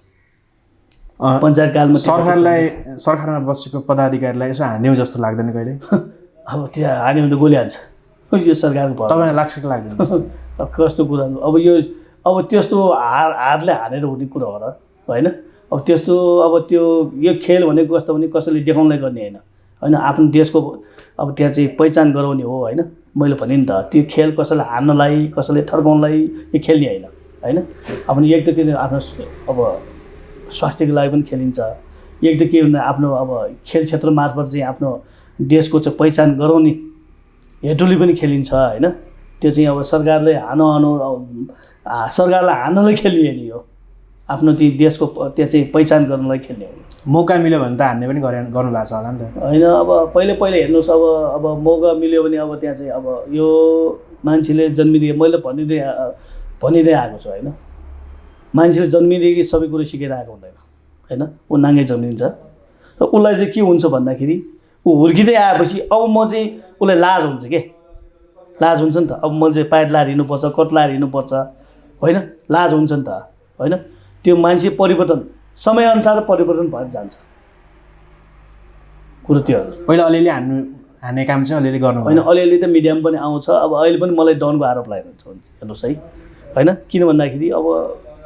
पञ्चायत कालमा सरकारमा बसेको पदाधिकारीलाई यसो हान्यौ जस्तो लाग्दैन कहिले? अब त्यहाँ हान्यो भने त गोली हान्छ यो सरकारको भर। तपाईँलाई लाग्छ कि लाग्दैन? कस्तो कुरा अब त्यस्तो हारले हानेर हुने कुरा हो र होइन। अब त्यस्तो अब त्यो यो खेल भनेको कस्तो भने कसैले देखाउनलाई गर्ने होइन होइन, आफ्नो देशको अब त्यहाँ चाहिँ पहिचान गराउने हो होइन। मैले भने नि त त्यो खेल कसैलाई हान्नलाई कसैले ठड्काउनलाई यो खेल्ने होइन होइन। अब एक त के आफ्नो अब स्वास्थ्यको लागि पनि खेलिन्छ, एक त के भन्दा आफ्नो अब खेल क्षेत्र मार्फत चाहिँ आफ्नो देशको चाहिँ पहिचान गराउने हेटुली पनि खेलिन्छ होइन। त्यो चाहिँ अब सरकारलाई हान्नलाई खेल्ने होइन, यो आफ्नो चाहिँ देशको त्यहाँ चाहिँ पहिचान गर्नलाई खेल्ने हो। मौका मिल्यो भने त हान्ने पनि गर्नु भएको छ होला नि त होइन। अब पहिले हेर्नुहोस्, अब मौका मिल्यो भने अब त्यहाँ चाहिँ अब यो मान्छेले जन्मिदिए मैले भनिदिँदै आएको छु होइन। मान्छेले जन्मिदेखि सबै कुरो सिकेर आएको हुँदैन होइन, ऊ नाङ्गै जन्मिन्छ र उसलाई चाहिँ के हुन्छ भन्दाखेरि ऊ हुर्किँदै आएपछि अब म चाहिँ उसलाई लाज हुन्छ के, लाज हुन्छ नि त। अब मैले चाहिँ प्याड लाएर हिँड्नुपर्छ, कट लाएर हिँड्नुपर्छ होइन, लाज हुन्छ नि त होइन। त्यो मान्छे परिवर्तन समयअनुसार परिवर्तन भएर जान्छ कुरो त्यो। पहिला अलिअलि हान्ने काम चाहिँ अलिअलि गर्नु होइन, अलिअलि त मिडियामा पनि आउँछ। अब अहिले पनि मलाई डनको आरोप लगाइरहेको छ हेर्नुहोस् है होइन। किन भन्दाखेरि अब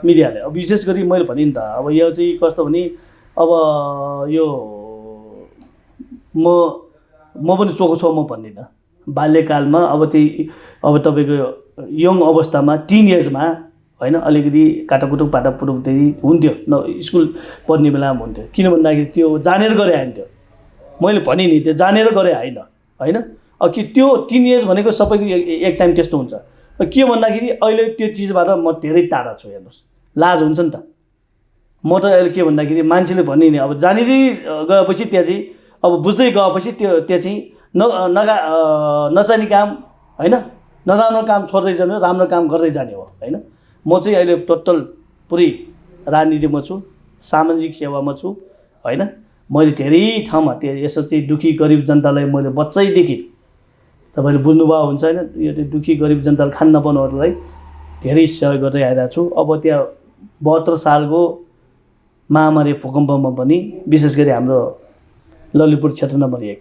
मिडियाले अब विशेष गरी मैले भने नि त अब यो चाहिँ कस्तो भने अब यो म पनि चोखो छु म भन्दिनँ। बाल्यकालमा अब तपाईँको यङ अवस्थामा टिन एजमा होइन अलिकति काटाकुटुक पाटापुटुक हुन्थ्यो न, स्कुल पढ्ने बेलामा हुन्थ्यो। किन भन्दाखेरि त्यो जानेर गरे होइन, त्यो मैले भने नि त्यो जानेर गरे होइन होइन। अब कि त्यो टिन एज भनेको सबैको एक टाइम त्यस्तो हुन्छ। के भन्दाखेरि अहिले त्यो चिजबाट म धेरै टाढा छु हेर्नुहोस्, लाज हुन्छ नि त। म त अहिले के भन्दाखेरि मान्छेले भन्ने नि अब जानेरै गएपछि त्यहाँ चाहिँ अब बुझ्दै गएपछि त्यहाँ चाहिँ नचाहिने काम होइन, नराम्रो काम छोड्दै जाने, राम्रो काम गर्दै जाने हो होइन। म चाहिँ अहिले टोटल पुरै राजनीतिमा छु, सामाजिक सेवामा छु होइन। मैले धेरै ठाउँमा यसो चाहिँ दुखी गरिब जनतालाई मैले बच्चैदेखि तपाईँले बुझ्नुभयो हुन्छ होइन, यो दुखी गरिब जनताले खान नपाउनेहरूलाई धेरै सहयोग गर्दै आइरहेको छु। अब त्यहाँ 72 सालको महामारी भूकम्पमा पनि विशेष गरी हाम्रो ललितपुर क्षेत्र नम्बर 1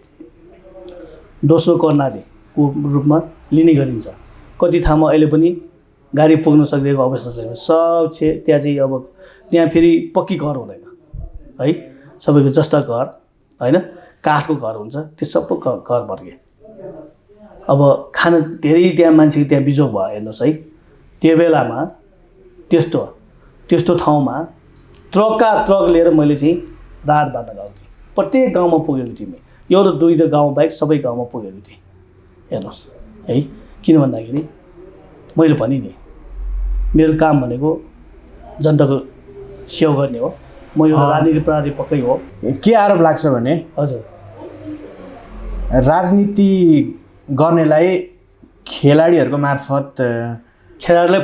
दोस्रो कर्णालीको रूपमा लिने गरिन्छ। कति ठाउँमा अहिले पनि गाडी पुग्न सकिरहेको अवस्था छैन। सब त्यहाँ चाहिँ अब त्यहाँ फेरि पक्की घर हुँदैन है, सबैको जस्ता घर होइन, काठको घर हुन्छ, त्यो सबै घर वर्गे। अब खान धेरै त्यहाँ मान्छेको त्यहाँ बिजोग भयो हेर्नुहोस् है। त्यो बेलामा त्यस्तो ठाउँमा ट्रकका ट्रक लिएर मैले चाहिँ राहत बाँड्न गएको थिएँ। प्रत्येक गाउँमा पुगेको थिएँ। एउटा दुईवटा गाउँ बाहेक सबै गाउँमा पुगेको थिएँ हेर्नुहोस् है। किन भन्दाखेरि मैले भने नि मेरो काम भनेको जनताको सेवा गर्ने हो। म एउटा राजनीति प्रहरी पक्कै हो। के आरोप लाग्छ भने हजुर राजनीति गर्नेलाई खेलाडीहरूको मार्फत खेलाडीलाई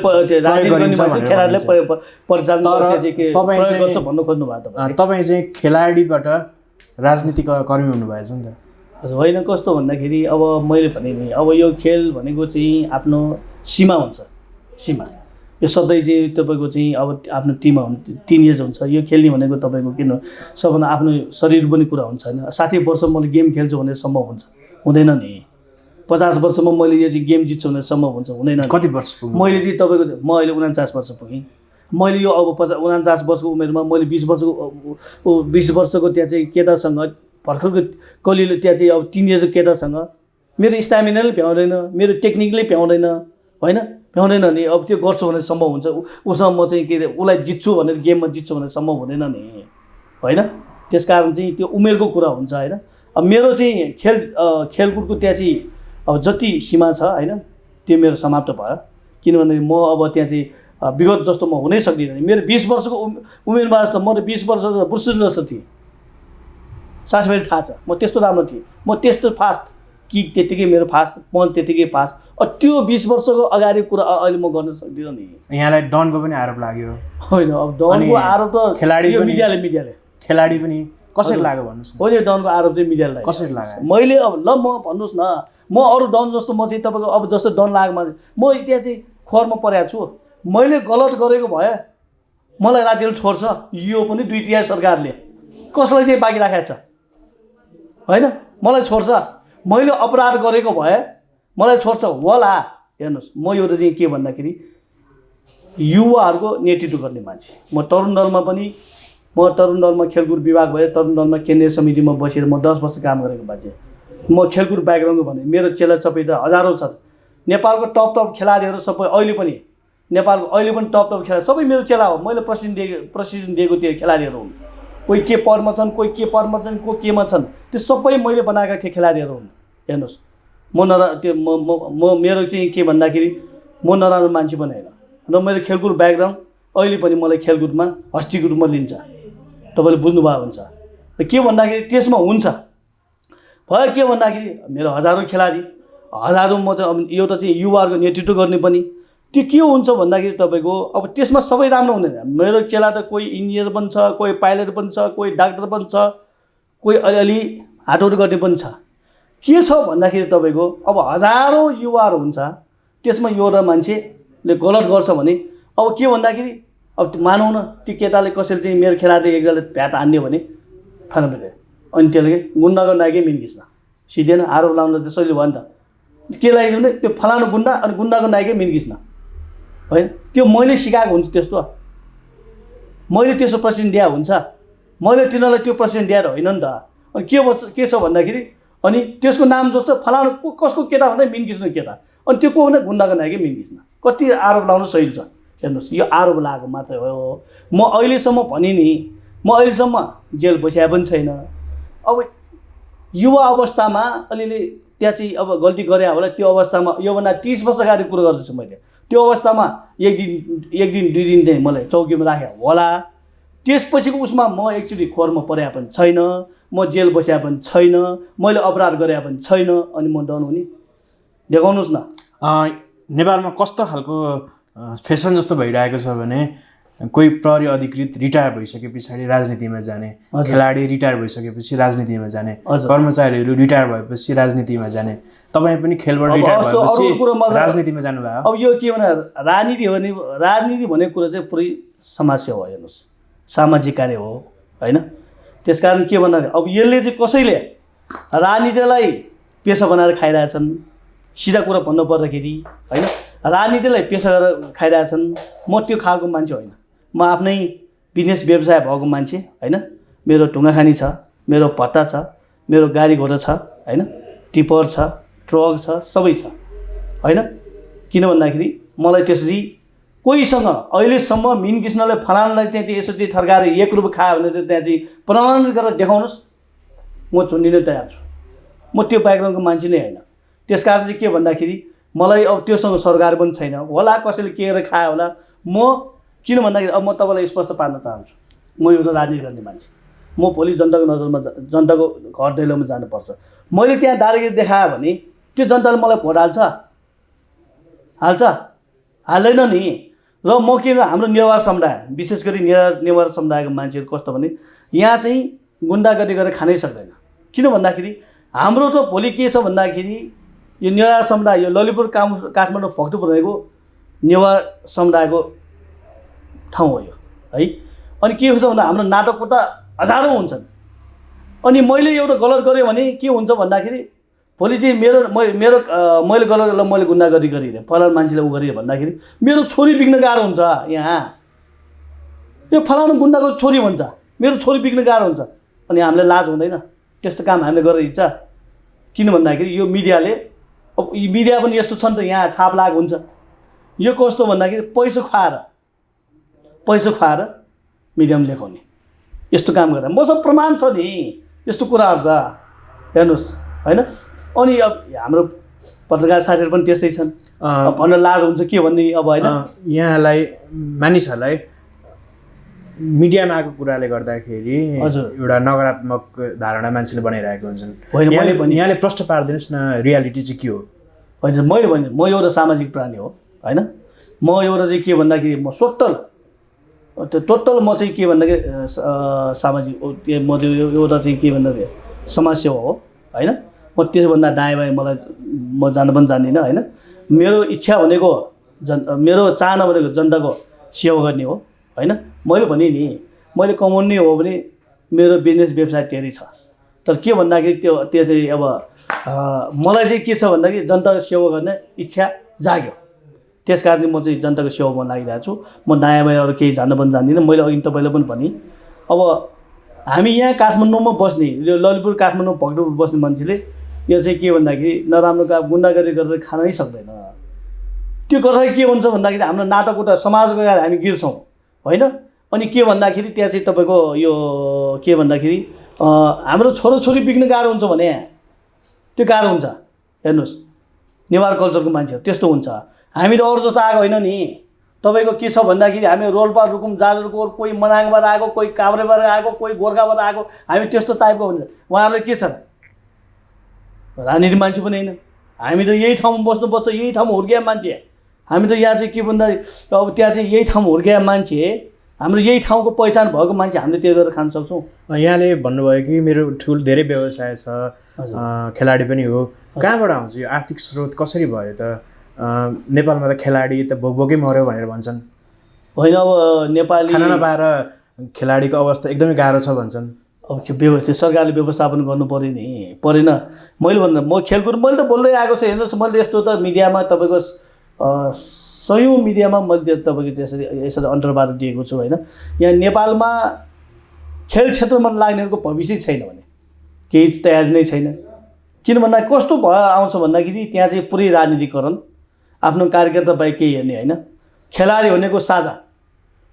परिचालन गर्छ भन्नु खोज्नु भएको तपाईँ चाहिँ खेलाडीबाट राजनीतिक कर्मी हुनुभएछ नि त। हजुर होइन, कस्तो भन्दाखेरि अब मैले भने नि अब यो खेल भनेको चाहिँ आफ्नो सीमा हुन्छ। सीमा यो सधैँ चाहिँ तपाईँको चाहिँ अब आफ्नो टिममा टिनेज हुन्छ। यो खेल्ने भनेको तपाईँको किन सबभन्दा आफ्नो शरीर पनि कुरा हुन्छ होइन। 60 वर्ष मैले गेम खेल्छु भने सम्भव हुन्छ? हुँदैन नि। 50 वर्षमा मैले यो चाहिँ गेम जित्छु भने सम्भव हुन्छ? हुँदैन। कति वर्ष पुग्यो? मैले चाहिँ तपाईँको म अहिले 49 वर्ष पुगेँ। मैले यो अब 49 वर्षको उमेरमा मैले 20 वर्षको त्यहाँ चाहिँ केटासँग भर्खरको कलिलो त्यहाँ चाहिँ अब टिनेजको केटासँग मेरो स्टामिनाले भ्याउँदैन, मेरो टेक्निकले भ्याउँदैन होइन, भ्याउँदैन नि। अब त्यो गर्छु भने सम्भव हुन्छ? उसँग म चाहिँ के अरे उसलाई जित्छु भनेर गेममा जित्छु भने सम्भव हुँदैन नि होइन। त्यस कारण चाहिँ त्यो उमेरको कुरा हुन्छ होइन। अब मेरो चाहिँ खेलकुदको त्यहाँ चाहिँ अब जति सीमा छ होइन त्यो मेरो समाप्त भयो। किनभने म अब त्यहाँ चाहिँ विगत जस्तो म हुनै सक्दिनँ। मेरो 20 वर्षको उमेरमा जस्तो म त 20 वर्ष बुर्सुन जस्तो थिएँ। साथीभाइले थाहा छ म त्यस्तो राम्रो थिएँ। म त्यस्तो फास्ट किक त्यतिकै मेरो फास्ट, पञ्च त्यतिकै फास्ट। त्यो 20 वर्षको अगाडि कुरा अहिले म गर्न सक्दिनँ नि। यहाँलाई डनको पनि आरोप लाग्यो होइन? अब डनको आरोप त खेलाडी मिडियाले खेलाडी पनि कसरी लाग्यो भन्नुहोस् न। होइन, डनको आरोप चाहिँ मिडियाले कसरी लाग्यो? मैले अब ल म भन्नुहोस् न, म अरू डन जस्तो म चाहिँ तपाईँको अब जस्तो डन लागेको मान्छे म त्यहाँ चाहिँ खोरमा परेको छु। मैले गलत गरेको भए मलाई राज्यले छोड्छ। यो पनि 2 सरकारले कसलाई चाहिँ बाँकी राखेको छ होइन, मलाई छोड्छ। मैले अपराध गरेको भए मलाई छोड्छ होला। हेर्नुहोस् म एउटा चाहिँ के भन्दाखेरि युवाहरूको नेतृत्व गर्ने मान्छे। म तरुण दलमा खेलकुद विभाग भए तरुण दलमा केन्द्रीय समितिमा बसेर म 10 वर्ष काम गरेको मान्छे। म खेलकुद ब्याकग्राउन्डको भने मेरो चेला चपेटा हजारौँ छन्। नेपालको टप खेलाडीहरू सबै अहिले पनि नेपालको टप खेलाडी सबै मेरो चेला हो। मैले प्रशिक्षण दिएको त्यो खेलाडीहरू हुन्। कोही के पदमा छन्, कोही के पदमा छन्, को केमा छन्, त्यो सबै मैले बनाएका थिएँ खेलाडीहरू हुन्। हेर्नुहोस् मेरो चाहिँ के भन्दाखेरि म नराम्रो मान्छे पनि होइन र मेरो खेलकुद ब्याकग्राउन्ड अहिले पनि मलाई खेलकुदमा हस्तीको रूपमा लिन्छ। तपाईँले बुझ्नुभएको हुन्छ। के भन्दाखेरि त्यसमा हुन्छ भयो के भन्दाखेरि मेरो हजारौँ खेलाडी हजारौँ म चाहिँ अब एउटा चाहिँ युवाहरूको नेतृत्व गर्ने पनि त्यो के हुन्छ भन्दाखेरि तपाईँको अब त्यसमा सबै राम्रो हुँदैन। मेरो चेला त कोही इन्जिनियर पनि छ, कोही पाइलट पनि छ, कोही डाक्टर पनि छ, कोही अलिअलि हातहरू गर्ने पनि छ। के छ भन्दाखेरि तपाईँको अब हजारौँ युवाहरू हुन्छ, त्यसमा एउटा मान्छेले गलत गर्छ भने अब के भन्दाखेरि अब मानौँ न त्यो केटाले कसैले चाहिँ मेरो खेलाडीले एकजनाले भ्याट हान्यो भने थाहा नपाइयो अनि त्यसले गुन्डाको नाइकै मिन्किस् न सिधै न आरोप लाउन त सजिलो भयो नि त। के लाग्छ भने त्यो फलानु गुन्डा अनि गुन्डाको नाइकै मिन्किस् न होइन। त्यो मैले सिकाएको हुन्छ त्यस्तो, मैले त्यसो प्रशिक्षण दिए हुन्छ, मैले तिनीहरूलाई त्यो प्रशिक्षण दिएर होइन नि त। अनि के छ भन्दाखेरि अनि त्यसको नाम जो छ फलानु कसको केटा भन्दा मिन्किस् न केटा, अनि त्यो को भने गुन्डाको नाइकै मिन्किस् न। कति आरोप लाउनु सही छ हेर्नुहोस्। यो आरोप लागेको मात्रै हो। म अहिलेसम्म भने नि म अहिलेसम्म जेल बसिया पनि छैन। अब युवा अवस्थामा अलिअलि त्यहाँ चाहिँ अब गल्ती गरे होला त्यो अवस्थामा योभन्दा 30 वर्ष अगाडि कुरो गर्दैछु मैले। त्यो अवस्थामा एक दिन 2 दिन चाहिँ मलाई चौकीमा राखे होला। त्यसपछिको उसमा म एक्चुअली खोरमा परेको पनि छैन, म जेल बसिया पनि छैन, मैले अपराध गरे पनि छैन। अनि म डन हुने देखाउनुहोस् न। नेपालमा कस्तो खालको फेसन जस्तो भइरहेको छ भने कोही प्रहरी अधिकृत रिटायर भइसके पछाडि राजनीतिमा जाने, खेलाडी रिटायर भइसकेपछि राजनीतिमा जाने, कर्मचारीहरू रिटायर भएपछि राजनीतिमा जाने। तपाईँ पनि खेलबाट रिटायर भएपछि राजनीतिमा जानुभयो। अब यो के भने राजनीति भनेको कुरा चाहिँ पुरै समाजसेवा हो। हेर्नुहोस् सामाजिक कार्य हो होइन। त्यसकारण के भन्दाखेरि अब यसले चाहिँ कसैले राजनीतिलाई पेसा बनाएर खाइरहेछन्। सिधा कुरा भन्नु पर्दाखेरि होइन, राजनीतिलाई पेसा गरेर खाइरहेछन्। म त्यो खालको मान्छे होइन। म आफ्नै बिजनेस व्यवसाय भएको मान्छे होइन। मेरो ढुङ्गाखानी छ, मेरो भत्ता छ, मेरो गाडी घोडा छ होइन, टिपर छ, ट्रक छ, सबै छ होइन। किन भन्दाखेरि मलाई त्यसरी कोहीसँग अहिलेसम्म मिन कृष्णले फलानालाई चाहिँ यसो चाहिँ थर्काएर 1 रुपियाँ खायो भने त्यहाँ चाहिँ प्रमाणित गरेर देखाउनुहोस्, म चुनिन तयार छु। म त्यो ब्याकग्राउन्डको मान्छे नै होइन। त्यसकारण चाहिँ के भन्दाखेरि मलाई अब त्योसँग सरकार पनि छैन होला, कसैले के गरेर खायो होला। म किन भन्दाखेरि अब म तपाईँलाई स्पष्ट पार्न चाहन्छु, म एउटा राजनीति गर्ने मान्छे। म भोलि जनताको नजरमा जनताको घर दैलोमा जानुपर्छ। मैले त्यहाँ दादागिरी देखाएँ भने त्यो जनताले मलाई भोट हाल्छ? हाल्दैन नि। र म के हाम्रो नेवार समुदाय, विशेष गरी नेवार समुदायको मान्छेहरू कस्तो भने यहाँ चाहिँ गुन्डागर्दी गरेर खानै सक्दैन। किन भन्दाखेरि हाम्रो त भोलि के छ भन्दाखेरि यो नेवार समुदाय, यो ललितपुर काठमाडौँ भक्तपुर रहेको नेवार समुदायको ठाउँ हो यो है। अनि के हुन्छ भन्दा हाम्रो नाटकको त हजारौँ हुन्छन्। अनि मैले एउटा गलत गरेँ भने के हुन्छ भन्दाखेरि भोलि चाहिँ मैले गलत मैले गुन्डागर्दी गरिरहेँ, फलानु मान्छेले उ गरेँ भन्दाखेरि मेरो छोरी बिग्न गाह्रो हुन्छ। यहाँ यो फलानु गुन्डाको छोरी भन्छ, मेरो छोरी बिग्न गाह्रो हुन्छ। अनि हामीलाई लाज हुँदैन त्यस्तो काम हामीले गरेर हिँड्छ? किन भन्दाखेरि यो मिडियाले, अब मिडिया पनि यस्तो छ नि त, यहाँ छाप लाग हुन्छ। यो कस्तो भन्दाखेरि पैसा खुवाएर मिडियामा लेखाउने यस्तो काम गरेर मसँग प्रमाण छ नि यस्तो कुराहरू त हेर्नुहोस् होइन। अनि अब हाम्रो पत्रकार साथीहरू पनि त्यस्तै छन्, भन्न लाज हुन्छ के भन्ने अब होइन। यहाँलाई मानिसहरूलाई मिडियामा आएको कुराले गर्दाखेरि एउटा नकारात्मक धारणा मान्छेले बनाइरहेको हुन्छन्। यहाँले प्रश्न पारिदिनुहोस् न, रियालिटी चाहिँ के हो? होइन, मैले भने म एउटा सामाजिक प्राणी हो होइन। म एउटा चाहिँ के भन्दाखेरि म टोटल म चाहिँ के भन्दाखेरि सामाजिक म एउटा चाहिँ के भन्दाखेरि समाजसेवा हो होइन। म त्यसभन्दा दायाँ बायाँ म जान पनि जान्दिनँ होइन। मेरो इच्छा भनेको मेरो चाहना भनेको जनताको सेवा गर्ने हो होइन। मैले भने नि मैले कमाउने हो भने मेरो बिजनेस व्यवसाय धेरै छ। तर के भन्दाखेरि त्यो चाहिँ अब मलाई चाहिँ के छ भन्दाखेरि जनताको सेवा गर्ने इच्छा जाग्यो। त्यस कारणले म चाहिँ जनताको सेवामा लागिरहेको छु। म दायाँ बायाँ अरू केही जान्न पनि जान्दिनँ। मैले अघि तपाईँलाई पनि भने अब हामी यहाँ काठमाडौँमा बस्ने, यो ललितपुर काठमाडौँ भक्तपुर बस्ने मान्छेले यो चाहिँ के भन्दाखेरि नराम्रो काम गुन्डागर्दी गरेर खानै सक्दैन। त्यो गर्दाखेरि के हुन्छ भन्दाखेरि हाम्रो नाटक उता समाजको गएर हामी गिर्छौँ होइन। अनि के भन्दाखेरि त्यहाँ चाहिँ तपाईँको यो के भन्दाखेरि हाम्रो छोराछोरी बिग्न गाह्रो हुन्छ भने त्यो गाह्रो हुन्छ। हेर्नुहोस् नेवार कल्चरको मान्छेहरू त्यस्तो हुन्छ। हामी त अरू जस्तो आएको होइन नि। तपाईँको के छ भन्दाखेरि हामी रोल्पा रुकुम जाजरकोट, कोही मनाङबाट आएको, कोही काभ्रेबाट आएको, कोही गोर्खाबाट आएको, हामी त्यस्तो टाइपको हुन्छ। उहाँहरूले के छ राजनीति मान्छे पनि होइन। हामी त यही ठाउँमा बस्नुपर्छ, यही ठाउँमा हुर्किया मान्छे। हामी त यहाँ चाहिँ के भन्दाखेरि अब त्यहाँ चाहिँ यही ठाउँमा हुर्किया मान्छे, हाम्रो यही ठाउँको पहिचान भएको मान्छे हामीले त्यो गरेर खान सक्छौँ। यहाँले भन्नुभयो कि मेरो धेरै व्यवसाय छ, खेलाडी पनि हो। कहाँबाट आउँछ यो आर्थिक स्रोत? कसरी भयो त? नेपालमा त खेलाडी त भोकभोकै मऱ्यो भनेर भन्छन् होइन। अब नेपाली खाना नपाएर खेलाडीको अवस्था एकदमै गाह्रो छ भन्छन्। अब के व्यवस्थित सरकारले व्यवस्थापन गर्नु पऱ्यो नि, परेन? मैले भन्दा म खेलकुद मैले त बोल्दै आएको छु। हेर्नुहोस् मैले यस्तो त मिडियामा तपाईँको सयौँ मिडियामा मैले तपाईँको यसरी अन्तर्वार्ता दिएको छु होइन। यहाँ नेपालमा खेल क्षेत्रमा लाग्नेहरूको भविष्य छैन भने केही तयारी नै छैन। किन भन्दा कस्तो आउँछ भन्दाखेरि त्यहाँ चाहिँ पुरै राजनीतिकरण, आफ्नो कार्यकर्ता बाहेक केही हेर्ने होइन। खेलाडी भनेको साझा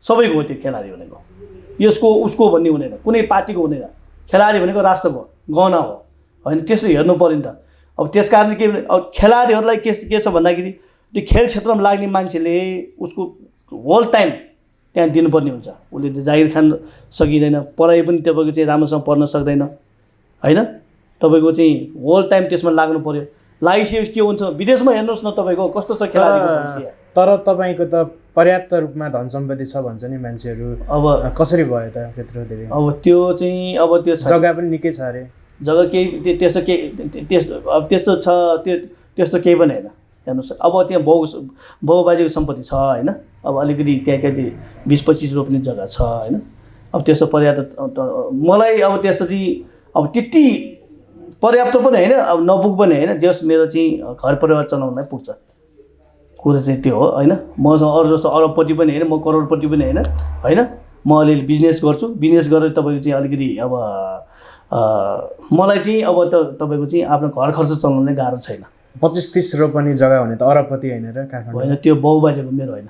सबैको हो। त्यो खेलाडी भनेको यसको उसको भन्ने हुँदैन, कुनै पार्टीको हुँदैन। खेलाडी भनेको राष्ट्रको गहना हो होइन। त्यसो हेर्नु पऱ्यो नि त। अब त्यस कारण के अब खेलाडीहरूलाई के छ भन्दाखेरि त्यो खेल क्षेत्रमा लाग्ने मान्छेले उसको होल टाइम त्यहाँ दिनुपर्ने हुन्छ। उसले त जागिर खान सकिँदैन, पढाइ पनि तपाईँको चाहिँ राम्रोसँग पढ्न सक्दैन होइन। तपाईँको चाहिँ होल टाइम त्यसमा लाग्नु पऱ्यो। लागिसकेपछि के हुन्छ विदेशमा हेर्नुहोस् न तपाईँको कस्तो छ खेलाडीको भविष्य। तर तपाईँको त पर्याप्त रूपमा धन सम्पत्ति छ भन्छ नि मान्छेहरू। अब कसरी भयो त त्यत्रो धेरै? अब त्यो चाहिँ अब त्यो जग्गा पनि निकै छ अरे। जग्गा केही त्यस्तो छ, त्यस्तो केही पनि होइन। हेर्नुहोस् अब त्यहाँ बाउबाजेको सम्पत्ति छ होइन। अब अलिकति त्यहाँ के 20-25 रोप्ने जग्गा छ होइन। अब त्यस्तो पर्याप्त मलाई अब त्यस्तो चाहिँ अब त्यति पर्याप्त पनि होइन, अब नपुग पनि होइन, जस मेरो चाहिँ घर परिवार चलाउनलाई पुग्छ। कुरा चाहिँ त्यो हो होइन। मसँग अरू जस्तो अरबपट्टि पनि होइन, म करोडपट्टि पनि होइन होइन। म अलिअलि बिजनेस गर्छु, बिजनेस गरेर तपाईँको चाहिँ अलिकति अब मलाई चाहिँ अब तपाईँको चाहिँ आफ्नो घर खर्च चलाउनै गाह्रो छैन। 25-30 रोपनी जग्गा हुने त अरबपति होइन र काठमाडौँ होइन, त्यो बाउबाजेको मेरो होइन,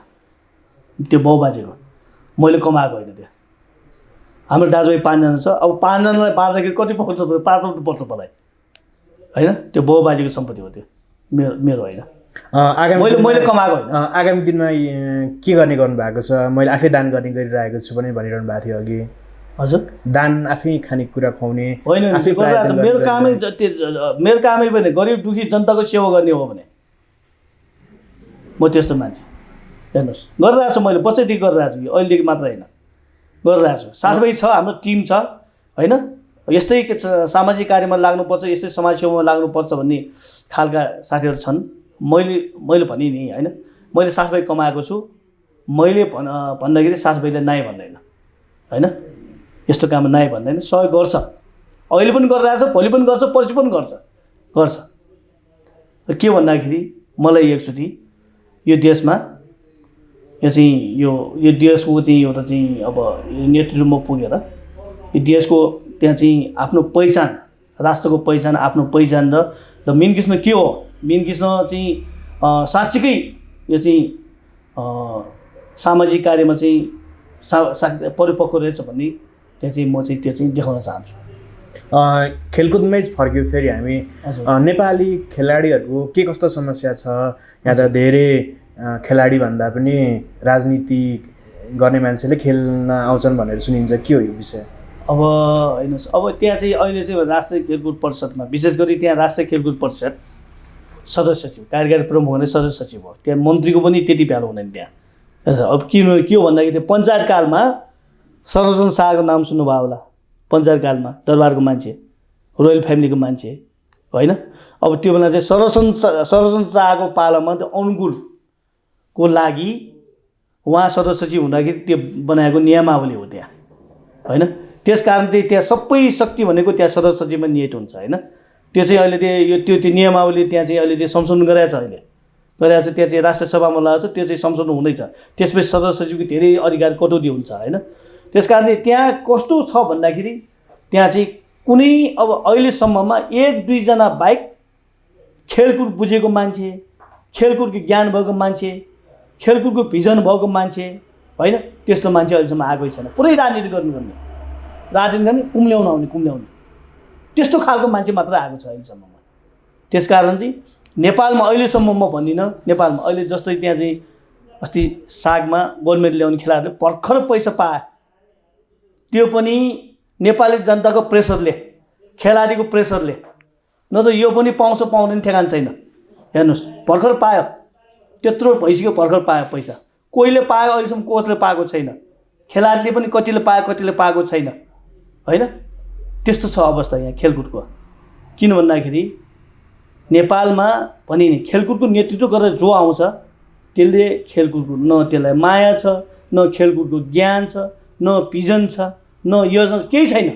त्यो बाउबाजेको, मैले कमाएको होइन त्यो। हाम्रो दाजुभाइ 5 जना छ, अब 5 जनालाई बाँड्दाखेरि कति पर्छ त? 5 रुपियाँ पर्छ मलाई होइन। त्यो बाउबाजेको सम्पत्ति हो त्यो, मेरो होइन। मैले कमाएको होइन। आगामी दिनमा के गर्ने गर्नु भएको छ? मैले आफै दान गर्ने गरिरहेको छु पनि भनिरहनु भएको थियो अघि। हजुर, दान आफै खानेकुरा खुवाउने होइन, मेरो कामै मेरो कामै पनि गरिब दुखी जनताको सेवा गर्ने हो भने म त्यस्तो मान्छे। हेर्नुहोस्, गरिरहेको छु, मैले बच्चैदेखि गरिरहेको छु, अहिलेदेखि मात्र होइन, गरिरहेको छु। साथीभाइ छ, हाम्रो टिम छ होइन। यस्तै सामाजिक कार्यमा लाग्नुपर्छ, यस्तै समाज सेवामा लाग्नुपर्छ भन्ने खालका साथीहरू छन्। मैले भने नि होइन, मैले साथीभाइ कमाएको छु। मैले भन्दाखेरि साथीभाइले नाइ भन्दैन होइन, यस्तो काम नाइ भन्दैन, सहयोग गर्छ। अहिले पनि गरिरहेछ, भोलि पनि गर्छ, पर्सि पनि गर्छ। र के भन्दाखेरि मलाई एकचोटि यो देशमा यो देशको चाहिँ एउटा चाहिँ अब नेतृत्वमा पुगेर यो देशको त्यहाँ चाहिँ आफ्नो पहिचान, राष्ट्रको पहिचान, आफ्नो पहिचान र मेन किस्म के हो, मेन किस्म चाहिँ साँच्चीकै यो चाहिँ सामाजिक कार्यमा चाहिँ परिपक्व रहेछ भन्ने त्यहाँ चाहिँ म चाहिँ त्यो चाहिँ देखाउन चाहन्छु। खेलकुदमै फर्क्यो फेरि हामी नेपाली खेलाडीहरूको के कस्तो समस्या छ? यहाँ त धेरै खेलाडी भन्दा पनि राजनीति गर्ने मान्छेले खेल्न आउँछन् भनेर सुनिन्छ, के हो यो विषय? अब हेर्नुहोस्, अब त्यहाँ चाहिँ अहिले चाहिँ राष्ट्रिय खेलकुद परिषदमा, विशेष गरी त्यहाँ राष्ट्रिय खेलकुद परिषद सदस्य सचिव, कार्यकारी प्रमुख हुने सदस्य सचिव हो, त्यहाँ मन्त्रीको पनि त्यति भ्यालु हुँदैन त्यहाँ। अब के हो भन्दाखेरि पञ्चायत कालमा सरोजन शाहको नाम सुन्नुभयो होला, पञ्चायत कालमा दरबारको मान्छे, रोयल फ्यामिलीको मान्छे होइन। अब त्यो बेला चाहिँ सरोजन शाहको पालामा त्यो अनुकूलको लागि उहाँ सदस्य सचिव हुँदाखेरि त्यो बनाएको नियमावली हो त्यहाँ होइन। त्यस कारण चाहिँ त्यहाँ सबै शक्ति भनेको त्यहाँ सदस्य सचिवमा निहित हुन्छ होइन। त्यो चाहिँ अहिले त्यो नियमावली त्यहाँ चाहिँ अहिले चाहिँ संशोधन गरिरहेको छ, त्यहाँ चाहिँ राष्ट्रिय सभामा लगाएको छ, त्यो चाहिँ संशोधन हुँदैछ। त्यसपछि सदस्य सचिवको धेरै अधिकार कटौती हुन्छ होइन। त्यस कारण चाहिँ त्यहाँ कस्तो छ भन्दाखेरि त्यहाँ चाहिँ कुनै अब अहिलेसम्ममा 1-2 जना बाहेक खेलकुद बुझेको मान्छे, खेलकुदको ज्ञान भएको मान्छे, खेलकुदको भिजन भएको मान्छे होइन, त्यस्तो मान्छे अहिलेसम्म आएकै छैन। पुरै राजनीति गर्ने कुम्ल्याउने त्यस्तो खालको मान्छे मात्र आएको छ अहिलेसम्ममा। त्यस कारण चाहिँ नेपालमा अहिलेसम्म म भन्दिनँ, नेपालमा अहिले जस्तै त्यहाँ चाहिँ अस्ति सागमा गोल्ड मेडल ल्याउने खेलाडीले भर्खर पैसा पाए, त्यो पनि नेपाली जनताको प्रेसरले, खेलाडीको प्रेसरले, न त यो पनि पाउँछ पाउँदैन ठेगान छैन। हेर्नुहोस्, भर्खर पायो, त्यत्रो भइसक्यो, भर्खर पायो पैसा। कोहीले पायो, अहिलेसम्म कोचले पाएको छैन, खेलाडीले पनि कतिले पायो कतिले पाएको छैन होइन। त्यस्तो छ अवस्था यहाँ खेलकुदको। किन भन्दाखेरि नेपालमा पनि नि खेलकुदको नेतृत्व गरेर जो आउँछ त्यसले खेलकुदको न त्यसलाई माया छ, न खेलकुदको ज्ञान छ, न भिजन छ, न योजना, केही छैन।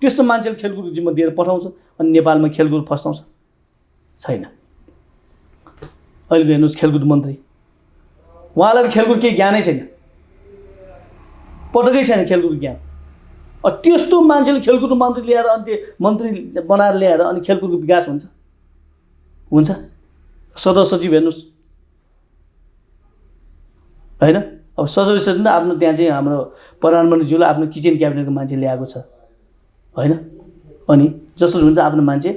त्यस्तो मान्छेले खेलकुदको जिम्मा दिएर पठाउँछ अनि नेपालमा खेलकुद फस्टाउँछ छैन। अहिलेको हेर्नुहोस् खेलकुद मन्त्री, उहाँलाई खेलकुद केही ज्ञानै छैन, पटकै छैन खेलकुद ज्ञान। त्यस्तो मान्छेले खेलकुद मन्त्री ल्याएर अनि त्यो मन्त्री बनाएर ल्याएर अनि खेलकुदको विकास हुन्छ? सदस्य सचिव हेर्नुहोस् होइन। अब सदस्य सचिव आफ्नो त्यहाँ चाहिँ हाम्रो प्रधानमन्त्रीज्यूले आफ्नो किचन क्याबिनेटको मान्छे ल्याएको छ होइन। अनि जसरी हुन्छ आफ्नो मान्छे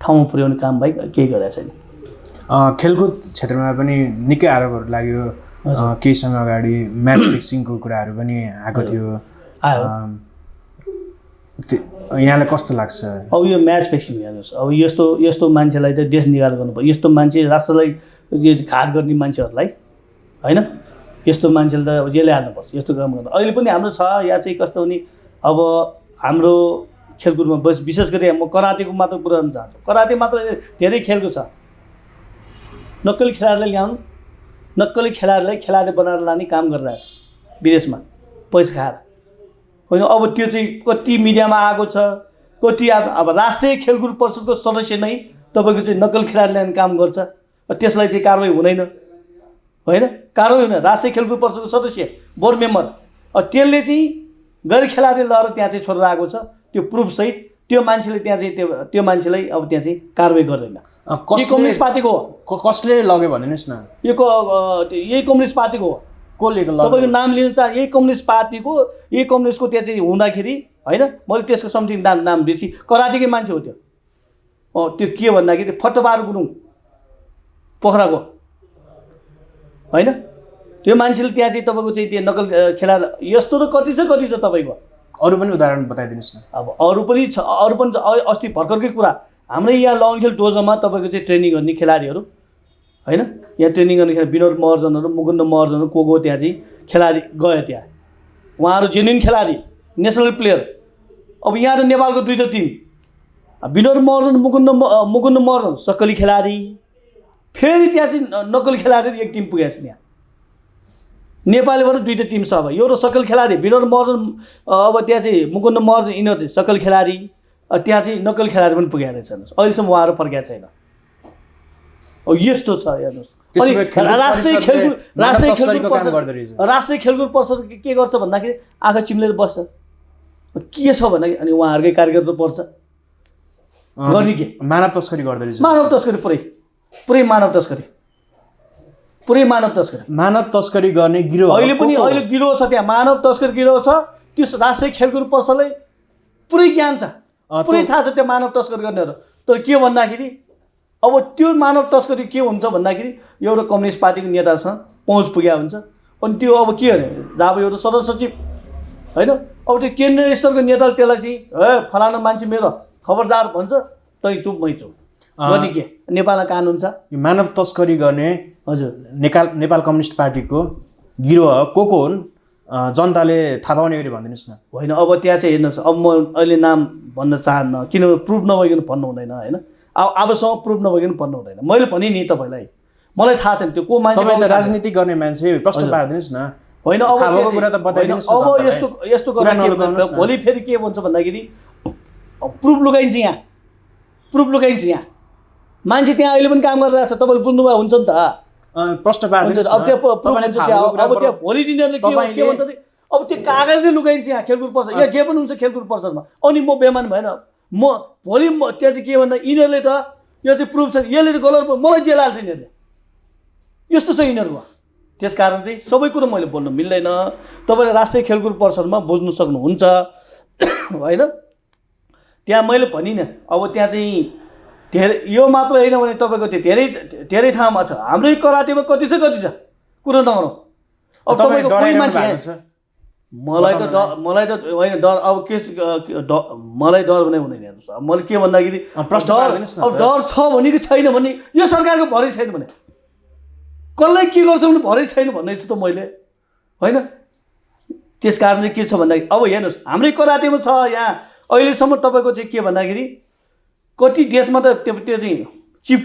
ठाउँमा पुर्याउने काम बाहेक केही गरेको छैन। खेलकुद क्षेत्रमा पनि निकै आरोपहरू लाग्यो। केही समय अगाडि म्याच फिक्सिङको कुराहरू पनि आएको थियो। यहाँलाई कस्तो लाग्छ? अब यो म्याच फिक्सिङ हेर्नुहोस्, अब यस्तो मान्छेलाई त देश निकाल गर्नु पर्यो। यस्तो मान्छे राष्ट्रलाई घात गर्ने मान्छेहरूलाई होइन, यस्तो मान्छेले त अब जेलै हाल्नुपर्छ यस्तो काम गर्नु। अहिले पनि हाम्रो छ यहाँ चाहिँ कस्तो भने अब हाम्रो खेलकुदमा विशेष गरी म करातेको मात्र कुरा गर्न चाहन्छु। कराते मात्र धेरै खेलको छ। नक्कली खेलाडीलाई ल्याउनु, नक्कली खेलाडी बनाएर लाने काम गरिरहेछ विदेशमा पैसा खाएर होइन। अब त्यो चाहिँ कति मिडियामा आएको छ कति अब राष्ट्रिय खेलकुद परिषदको सदस्य नै तपाईँको चाहिँ नक्कल खेलाडी ल्याउने काम गर्छ, त्यसलाई चाहिँ कारवाही हुँदैन होइन, कारवाही हुँदैन। राष्ट्रिय खेलकुद परिषदको सदस्य बोर्ड मेम्बर त्यसले चाहिँ गैर खेलाडी लगेर त्यहाँ चाहिँ छोडेर आएको छ त्यो प्रुफसहित, त्यो मान्छेले त्यहाँ चाहिँ त्यो मान्छेलाई अब त्यहाँ चाहिँ कारवाही गर्दैन। कम्युनिस्ट पार्टीको हो। कसले लग्यो भनिदिनुहोस् न। यही कम्युनिस्ट पार्टीको हो। कसले तपाईँको नाम लिन चाह यही कम्युनिस्ट पार्टीको, यही कम्युनिस्टको त्यहाँ चाहिँ हुँदाखेरि होइन, मैले त्यसको समथिङ नाम बेसी कराटेकै मान्छे हो त्यो। त्यो के भन्दाखेरि फटबहादुर गुरुङ पोखराको होइन, त्यो मान्छेले त्यहाँ चाहिँ तपाईँको चाहिँ त्यो नक्कल खेलाडी यस्तो र कति छ तपाईँको। अरू पनि उदाहरण बताइदिनुहोस् न। अब अरू पनि छ, अस्ति भर्खरकै कुरा हाम्रै यहाँ लङ्खेल डोजोमा तपाईँको चाहिँ ट्रेनिङ गर्ने खेलाडीहरू होइन, यहाँ ट्रेनिङ गर्ने खेलाडी विनोद महर्जनहरू, मुकुन्द महर्जनहरू को त्यहाँ चाहिँ खेलाडी गयो त्यहाँ, उहाँहरू जेन्युन खेलाडी नेसनल प्लेयर। अब यहाँ त नेपालको 2 टिम, विनोद महर्जन मुकुन्द महर्जन सक्कली खेलाडी, फेरि त्यहाँ चाहिँ नक्कली खेलाडीहरू एक टिम पुगेको छ। त्यहाँ नेपालबाट 2 टिम छ। अब एउटा सक्कल खेलाडी विनोद महर्जन, अब त्यहाँ चाहिँ मुकुन्द महर्जन, यिनीहरू चाहिँ सक्कल खेलाडी, त्यहाँ चाहिँ नक्कल खेलाडी पनि पुगेको रहेछ। अहिलेसम्म उहाँहरू फर्केको छैन। अब यस्तो छ हेर्नुहोस्। राष्ट्रिय खेलकुद परिषद के गर्छ भन्दाखेरि आँखा चिम्लेर बस्छ, के छ भन्दाखेरि अनि उहाँहरूकै कार्यकर्ता पर्छ गर्ने के मानव तस्करी गर्दो रहेछ। मानव तस्करी पुरै मानव तस्करी, पुरै मानव तस्करी, मानव तस्करी गर्ने गिरोह अहिले गिरोह छ त्यहाँ, मानव तस्करी गिरोह छ। त्यो राष्ट्रिय खेलकुद परिषदलाई पुरै ज्ञान छ, पुरै थाहा छ त्यो मानव तस्करी गर्नेहरू। तर के भन्दाखेरि अब त्यो मानव तस्करी के हुन्छ भन्दाखेरि एउटा कम्युनिस्ट पार्टीको नेतासँग पहुँच पुगेको हुन्छ। अनि त्यो अब के भने अब एउटा सदस्य सचिव होइन, अब त्यो केन्द्रीय स्तरको नेताले त्यसलाई चाहिँ फलाना मान्छे मेरो खबरदार भन्छ, तै चुप मै चुप गर्ने के नेपालमा कानुन छ। यो मानव तस्करी गर्ने हजुर नेपाल कम्युनिस्ट पार्टीको गिरोह को हुन् जनताले थाहा पाउने गरी भनिदिनुहोस् न। होइन अब त्यहाँ चाहिँ हेर्नुहोस्, अब म अहिले नाम भन्न चाहन्न किनभने प्रुफ नभइकन भन्नु हुँदैन होइन, अब आफूसँग प्रुफ नभइकन भन्नु हुँदैन। मैले भने नि तपाईँलाई, मलाई थाहा छैन त्यो को मान्छे, राजनीति गर्ने मान्छे प्रश्न पारिदिनुहोस् न। होइन अब यस्तो गर्दा भोलि फेरि के भन्छ भन्दाखेरि प्रुफ लुकाइन्छ, यहाँ प्रुफ लुकाइन्छ। यहाँ मान्छे त्यहाँ अहिले पनि काम गरिरहेको छ, तपाईँले बुझ्नुभयो हुन्छ नि त। प्रश्न पारिदिनुहोस्। अब त्यहाँ भोलि दिनहरूले के भन्छ नि, अब त्यो कागजै लुकाइन्छ यहाँ खेलकुद परिषद, यहाँ जे पनि हुन्छ खेलकुद परिषदमा। अनि म बेमान भएन, म भोलि त्यहाँ चाहिँ के भन्दा यिनीहरूले त यो चाहिँ प्रुफ छ, यसले चाहिँ गलत, मलाई जेल हाल्छ यिनीहरूले, यस्तो छ यिनीहरूको। त्यस कारण चाहिँ सबै कुरो मैले बोल्नु मिल्दैन। तपाईँले राष्ट्रिय खेलकुद परिषदमा बुझ्नु सक्नुहुन्छ होइन। त्यहाँ मैले भनिनँ, अब त्यहाँ चाहिँ धेरै यो मात्र होइन भने तपाईँको त्यो धेरै ठाउँमा छ। हाम्रै कराटेमा कति छ कुरो नगरौँ। अब तपाईँको कोही मान्छे मलाई त होइन डर, अब के मलाई डर भने हुँदैन। हेर्नुहोस् अब मैले के भन्दाखेरि अब डर छ भने कि छैन भने यो सरकारको भरै छैन भने कसलाई के गर्छ भने भरै छैन भन्ने छु त मैले होइन। त्यस कारण चाहिँ के छ भन्दाखेरि अब हेर्नुहोस् हाम्रै कराटेमा छ यहाँ अहिलेसम्म तपाईँको चाहिँ के भन्दाखेरि कति देशमा त त्यो चाहिँ चिफ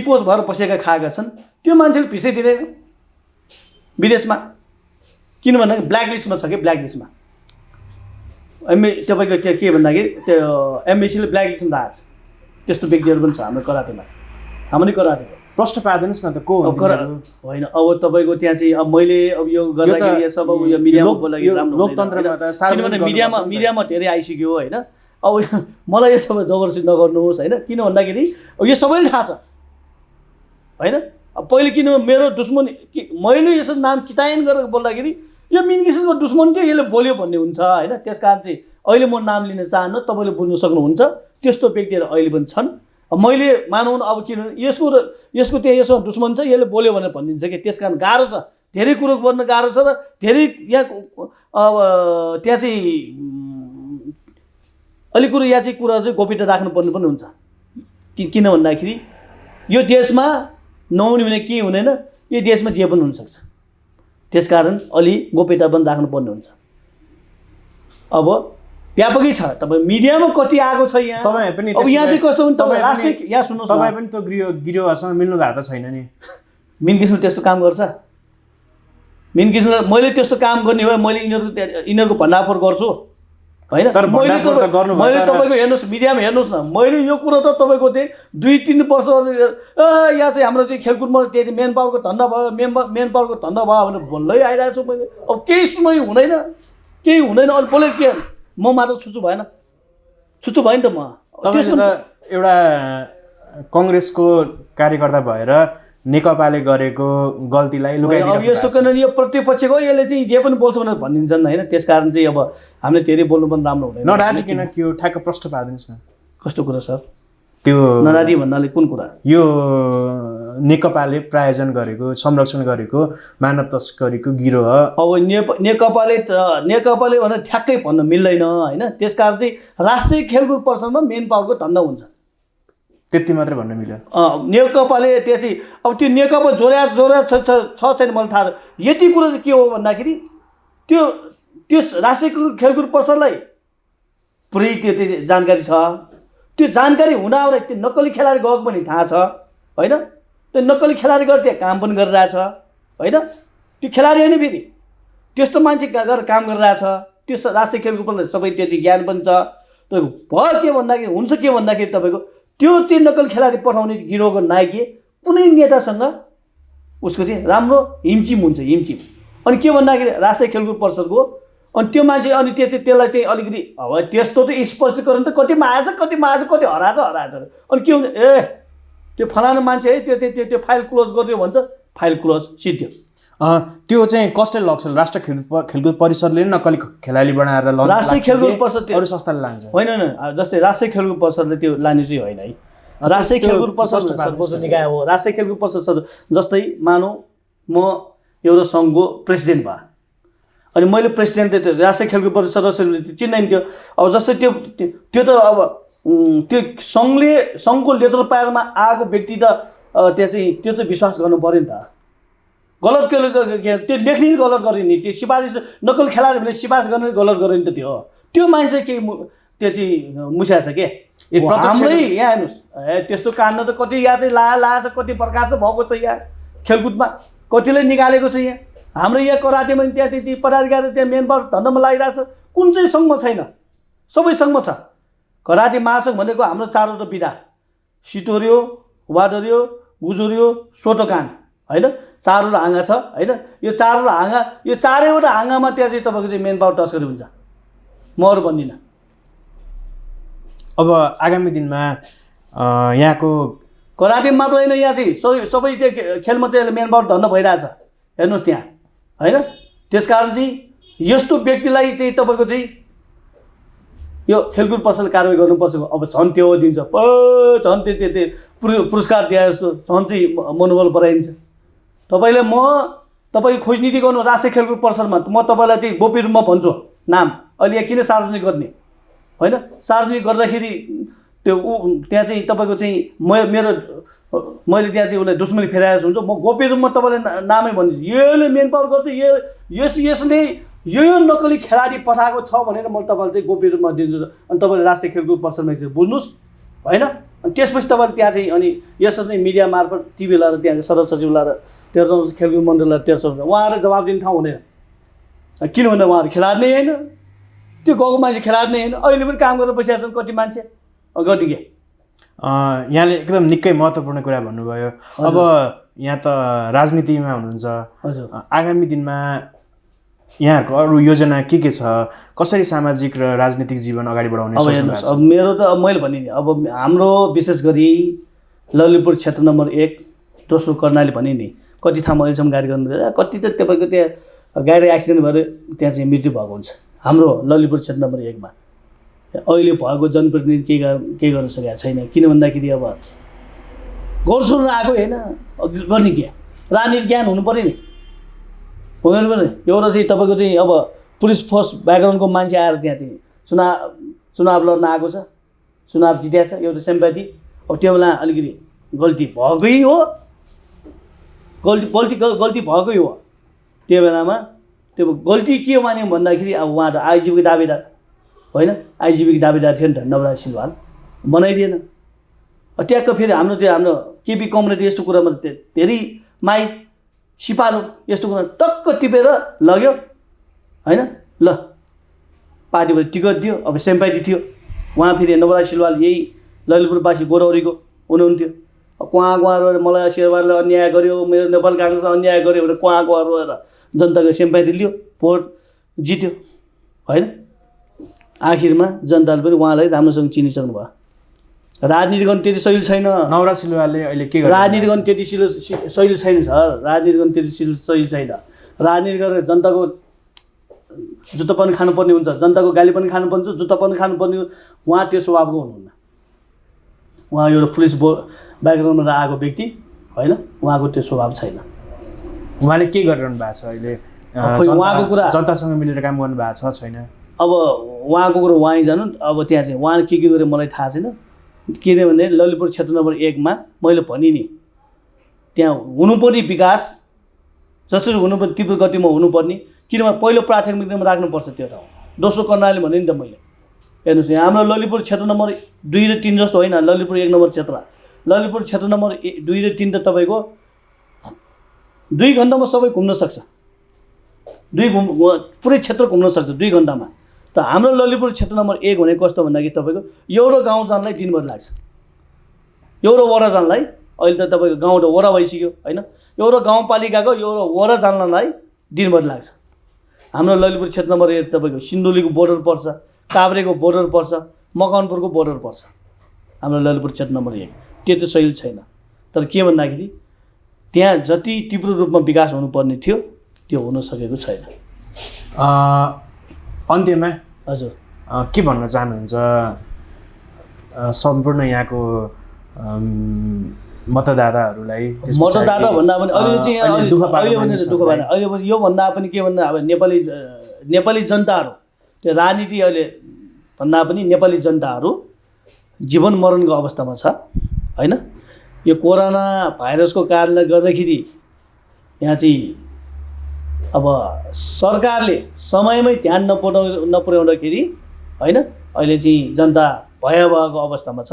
कोच भएर बसेका खाएका छन्। त्यो मान्छेले भिसै दिँदैन विदेशमा, किन भन्दाखेरि ब्ल्याक लिस्टमा छ कि, ब्ल्याक लिस्टमा तपाईँको त्यो के भन्दाखेरि त्यो एमबिसीले ब्ल्याक लिस्टमा राखेको छ। त्यस्तो व्यक्तिहरू पनि छ हाम्रो कराटेमा, हाम्रै कराटेको। प्रश्न पार्दैनस् न त को होइन। अब तपाईँको त्यहाँ चाहिँ अब मैले अब यो गर्दाखेरि सब यो मिडियामा बोल्दाखेरि राम्रो किनभने मिडियामा धेरै आइसक्यो होइन। अब मलाई यो तपाईँ जबरजस्ती नगर्नुहोस् होइन, किन भन्दाखेरि अब यो सबैले थाहा छ होइन। अब पहिले किन मेरो दुश्मन मैले यसो नाम कितायन गरेर बोल्दाखेरि यो मिन किसिमको दुश्मन थियो, यसले बोल्यो भन्ने हुन्छ होइन। त्यस कारण चाहिँ अहिले म नाम लिन चाहन्न, तपाईँले बुझ्न सक्नुहुन्छ। त्यस्तो व्यक्तिहरू अहिले पनि छन्। मैले मानौँ अब किनभने यसको त्यहाँ यसो दुश्मन छ, यसले बोल्यो भनेर भनिदिन्छ कि। त्यस कारण गाह्रो छ, धेरै कुरो गर्न गाह्रो छ र धेरै यहाँ अब त्यहाँ चाहिँ अलिक कुरो यहाँ चाहिँ कुरा चाहिँ गोप्यता राख्नुपर्ने पनि हुन्छ। किन भन्दाखेरि यो देशमा नहुने भने के हुँदैन, यो देशमा जे पनि हुनसक्छ। त्यस कारण अलि गोप्यता पनि राख्नुपर्ने हुन्छ। अब व्यापकै छ, तपाईँ मिडियामा कति आएको छ यहाँ, तपाईँ पनि अब यहाँ चाहिँ कस्तो हुन्छ राष्ट्रिय यहाँ सुन्नुहोस्, तपाईँ पनि त्यो गिरोहसँग मिल्नु भएको त छैन नि। मिन किसिमले त्यस्तो काम गर्छ, मिन किसिमले मैले त्यस्तो काम गर्ने हो मैले यिनीहरूको भण्डाफोर गर्छु होइन। तर मैले तपाईँको हेर्नुहोस् मिडियामा हेर्नुहोस् न, मैले यो कुरो त तपाईँको चाहिँ 2-3 वर्ष यहाँ चाहिँ हाम्रो चाहिँ खेलकुदमा त्यति मेन पावरको धन्दा भयो, मेन पावरको धन्दा भयो भनेर बोल्दै आइरहेको छु मैले। अब केही सुनै हुँदैन, केही हुँदैन। अनि बोलेर के म मात्र छुछु भएन, छुछु भयो नि त। म तपाईँले त एउटा कङ्ग्रेसको कार्यकर्ता भएर नेकपाले गरेको गल्तीलाई लुकाइदिनु। अब यस्तो किनभने यो प्रतिपक्षको यसले चाहिँ जे पनि बोल्छ भनेर भनिदिन्छन् होइन, त्यस कारण चाहिँ अब हामीले धेरै बोल्नु पनि राम्रो हुँदैन। नडाटिकन के हो ठ्याक्क प्रश्न पारिदिनुहोस् न। कस्तो कुरा सर? त्यो नरादी भन्नाले कुन कुरा? यो नेकपाले प्रायोजन गरेको संरक्षण गरेको मानव तस्करीको गिरोह। अब नेकपाले भनेर ठ्याक्कै भन्न मिल्दैन होइन। त्यस कारण चाहिँ राष्ट्रिय खेलकुद पर्सनमा मेन पावरको धन्दा हुन्छ, त्यति मात्रै भन्न मिल्यो। नेकपाले त्यसै अब त्यो नेकपा जोड्या छ छैन मलाई थाहा। यति कुरो चाहिँ के हो भन्दाखेरि त्यो राष्ट्रिय खेलकुद पर्सनलाई पुरै त्यो जानकारी छ। त्यो जानकारी हुँदा त्यो नक्कली खेलाडी गएको पनि थाहा छ होइन। त्यो नक्कली खेलाडी गरेर त्यहाँ काम पनि गरिरहेछ होइन। त्यो खेलाडी होइन, फेरि त्यस्तो मान्छे गरेर काम गरिरहेछ। त्यो राष्ट्रिय खेलकुद पर्सनलाई सबै त्यो चाहिँ ज्ञान पनि छ। तपाईँको भयो के भन्दाखेरि हुन्छ के भन्दाखेरि तपाईँको त्यो नक्कली खेलाडी पठाउने गिरोहको नायकी कुनै नेतासँग उसको चाहिँ राम्रो हिमचिम हुन्छ, हिमचिम। अनि के भन्दाखेरि राष्ट्रिय खेलकुद पर्सनको अनि त्यो मान्छे अनि त्यसलाई चाहिँ अलिकति अब त्यस्तो त स्पष्टीकरण त कतिमा आएछ, कति हराएछ। अनि के हुन्छ, ए त्यो फलाना मान्छे है त्यो फाइल क्लोज गरिदियो भन्छ, फाइल क्लोज सिद्धियो। त्यो चाहिँ कसले लग्छ? राष्ट्रिय खेलकुद परिषदले नक्कली खेलाडी बनाएर राष्ट्रिय खेलकुद परिषद अरू संस्थाले लान्छ होइन। जस्तै राष्ट्रिय खेलकुद परिषदले त्यो लाने चाहिँ होइन है। राष्ट्रिय खेलकुद परिषद सर्वोच्च निकाय हो। राष्ट्रिय खेलकुद परिषद जस्तै मानौँ म एउटा सङ्घको प्रेसिडेन्ट भए अनि मैले प्रेसिडेन्टले त्यो राष्ट्रिय खेलकुद परिषद सदस्यहरूले चिन्दैन थियो। अब जस्तै त्यो त अब त्यो सङ्घको लेटर पायरमा आएको व्यक्ति त त्यो चाहिँ विश्वास गर्नु पऱ्यो नि त। गलत त्यो लेख्ने गलत गर्ने नि, त्यो सिफारिस नक्कल खेलाडी भने सिफारिस गर्ने गलत गर्ने नि त। त्यो मान्छे केही त्यो चाहिँ मुस्या छ के हाम्रै यहाँ हेर्नुहोस्। त्यस्तो काण्ड त कति यहाँ चाहिँ लाएछ, कति प्रकार त भएको छ यहाँ खेलकुदमा, कतिले निकालेको छ। यहाँ हाम्रो यहाँ करातेमा त्यहाँ त्यति पदाधिकारी त्यहाँ मेन पावर धन्दामा लागिरहेछ। कुन चाहिँ सङ्घमा छैन? सबै सङ्घमा छ। कराते महासङ्घ भनेको हाम्रो 4वटा विधा सितोरियो, वाडोरियो, गुजोरियो, सोटोकान होइन, 4वटा हाँगा छ होइन। यो 4वटा हाँगा, यो 4वटा हाँगामा त्यहाँ चाहिँ तपाईँको चाहिँ मेन पावर तस्करी हुन्छ। म अरू भन्दिनँ। अब आगामी दिनमा यहाँको कराटे मात्र होइन, यहाँ चाहिँ सबै त्यो खेलमा चाहिँ मेन पावर धन्दा भइरहेछ हेर्नुहोस् त्यहाँ होइन। त्यस कारण चाहिँ यस्तो व्यक्तिलाई चाहिँ तपाईँको चाहिँ यो खेलकुद पर्सनले कारवाही गर्नुपर्छ। अब झन् त्यो दिन्छ झन् त्यो पुरस्कार दिए जस्तो झन् चाहिँ मनोबल बढाइन्छ। तपाईँ खोजनीति गर्नु राष्ट्रिय खेलकुद पर्सनमा, म तपाईँलाई चाहिँ गोप्य रूपमा भन्छु नाम। अहिले यहाँ किन सार्वजनिक गर्ने होइन? सार्वजनिक गर्दाखेरि त्यो त्यहाँ चाहिँ तपाईँको चाहिँ मैले त्यहाँ चाहिँ उसलाई दुश्मनी फेराएको हुन्छ। म गोप्य रूपमा तपाईँलाई नामै भनिदिन्छु, यसले मेन पावर गर्छ, यसले यो नक्कली खेलाडी पठाएको छ भनेर म तपाईँलाई चाहिँ गोप्य रूपमा दिन्छु। अनि तपाईँले राष्ट्रिय खेलकुद पर्सनमा चाहिँ बुझ्नुहोस् होइन। अनि त्यसपछि तपाईँले त्यहाँ चाहिँ अनि यसरी नै मिडिया मार्फत टिभी लाएर त्यहाँ चाहिँ सदस्य सचिव लाएर तेह्र खेलकुद मन्डललाई तेह्र उहाँहरूले जवाब दिने ठाउँ हुँदैन। किनभने उहाँहरू खेलाडी नै होइन, त्यो गएको मान्छे खेलाडी नै होइन। अहिले पनि काम गरेर बसिरहेको छन् कति मान्छे कति के। यहाँले एकदम निकै महत्त्वपूर्ण कुरा भन्नुभयो। अब यहाँ त राजनीतिमा हुनुहुन्छ, हजुर आगामी दिनमा यहाँहरूको अरू योजना के छ? कसरी सामाजिक र राजनीतिक जीवन अगाडि बढाउने? अब हेर्नुहोस्, अब मेरो त मैले भने नि अब हाम्रो विशेष गरी ललितपुर क्षेत्र नम्बर 1 दोस्रो कर्णाली भने नि कति ठाउँमा अहिलेसम्म गाडी गर्नु कति त तपाईँको त्यहाँ गाडी एक्सिडेन्ट भएर त्यहाँ चाहिँ मृत्यु भएको हुन्छ। हाम्रो ललितपुर क्षेत्र नम्बर 1 मा अहिले भएको जनप्रतिनिधि केही गर्न सकेको छैन। किन भन्दाखेरि अब गर्छु आएको होइन, गर्ने के राजनीति ज्ञान हुनु पऱ्यो नि हुँदैन पनि। एउटा चाहिँ तपाईँको चाहिँ अब पुलिस फोर्स ब्याकग्राउन्डको मान्छे आएर त्यहाँ चाहिँ चुनाव लड्न आएको छ, चुनाव जितेको छ, एउटा सेम्पैथी। अब त्यो बेला अलिकति गल्ती भएकै हो, गल्ती भएकै हो। त्यो बेलामा त्यो गल्ती के मान्यो भन्दाखेरि अब उहाँ त आइजिपीको दावेदार होइन, आइजिपीको दावेदार थियो नि त नवराज सिलवाल, बनाइदिएन। ट्याक्क फेरि हाम्रो केपी कम्युनिटी यस्तो कुरामा धेरै माइ सिपालु यस्तो कुरा टक्क टिपेर लग्यो होइन। ल पार्टीबाट टिकट दियो, अब सिम्पाथी थियो। उहाँ फेरि नवराज सिलवाल यही ललितपुरवासी गोरौरीको हुनुहुन्थ्यो। कुहाँ मलाई शेरबहादुरले अन्याय गर्यो, मेरो नेपाल काङ्ग्रेसले अन्याय गर्यो भनेर कुहाँ रोएर जनताको सिम्पाथी लियो, भोट जित्यो होइन। आखिरमा जनताले पनि उहाँलाई राम्रोसँग चिनिसक्नु भयो। राजनीति गर्नु त्यति सजिलो छैन। नवराज सिलवालले अहिले के गर्छ? राजनीति गर्नु त्यति सजिलो छैन सर, राजनीति गर्नु त्यति सजिलो छैन। राजनीति गरेर जनताको जुत्ता पनि खानुपर्ने हुन्छ, जनताको गाली पनि खानुपर्ने हुन्छ, जुत्ता पनि खानुपर्ने। उहाँ त्यो स्वभावको हुनुहुन्न। उहाँ एउटा पुलिस ब्याकग्राउन्डबाट आएको व्यक्ति होइन, उहाँको त्यो स्वभाव छैन। उहाँले के गरिरहनु भएको छ अहिले? उहाँको कुरा जनतासँग मिलेर काम गर्नु भएको छ छैन? अब उहाँको कुरा उहाँ जानु। अब त्यहाँ चाहिँ उहाँले के गर्यो मलाई थाहा छैन। किनभने ललितपुर क्षेत्र नम्बर 1 मा मैले भने नि त्यहाँ हुनुपर्ने विकास जसरी हुनुपर्ने तीव्र गतिमा हुनुपर्ने, किनभने पहिलो प्राथमिकतामा राख्नुपर्छ त्यो ठाउँ। दोस्रो कर्णाली भने नि त मैले हेर्नुहोस्, यहाँ हाम्रो ललितपुर क्षेत्र नम्बर 2 र 3 जस्तो होइन। ललितपुर 1 नम्बर क्षेत्र, ललितपुर क्षेत्र नम्बर 2 र 3 त तपाईँको 2 घन्टामा सबै घुम्न सक्छ। पुरै क्षेत्र घुम्न सक्छ 2 घन्टामा। त हाम्रो ललितपुर क्षेत्र नम्बर 1 भनेको कस्तो भन्दाखेरि तपाईँको एउटा गाउँ जानलाई दिनभर लाग्छ। एउटा वडा जानलाई अहिले त तपाईँको गाउँ र वडा भइसक्यो होइन। एउटा गाउँपालिकाको एउटा वडा जानलाई दिनभर लाग्छ। हाम्रो ललितपुर क्षेत्र नम्बर 1 तपाईँको सिन्धुलीको बोर्डर पर्छ, काभ्रेको बोर्डर पर्छ, मकवानपुरको बोर्डर पर्छ हाम्रो ललितपुर क्षेत्र नम्बर 1। त्यो त सहिलो छैन। तर के भन्दाखेरि त्यहाँ जति तीव्र रूपमा विकास हुनुपर्ने थियो त्यो हुन सकेको छैन। अन्त्यमा हजुर के भन्न चाहनुहुन्छ सम्पूर्ण यहाँको मतदाताहरूलाई? मतदाता भन्दा पनि अहिले चाहिँ दुःख भएन। अहिले यो भन्दा पनि के भन्दा अब नेपाली जनताहरू त्यो राजनीति अहिले भन्दा पनि नेपाली जनताहरू जीवन मरणको अवस्थामा छ होइन। यो कोरोना भाइरसको कारणले गर्दाखेरि यहाँ चाहिँ अब सरकारले समयमै ध्यान नपुर्याउँदाखेरि होइन अहिले चाहिँ जनता भयावहको अवस्थामा छ।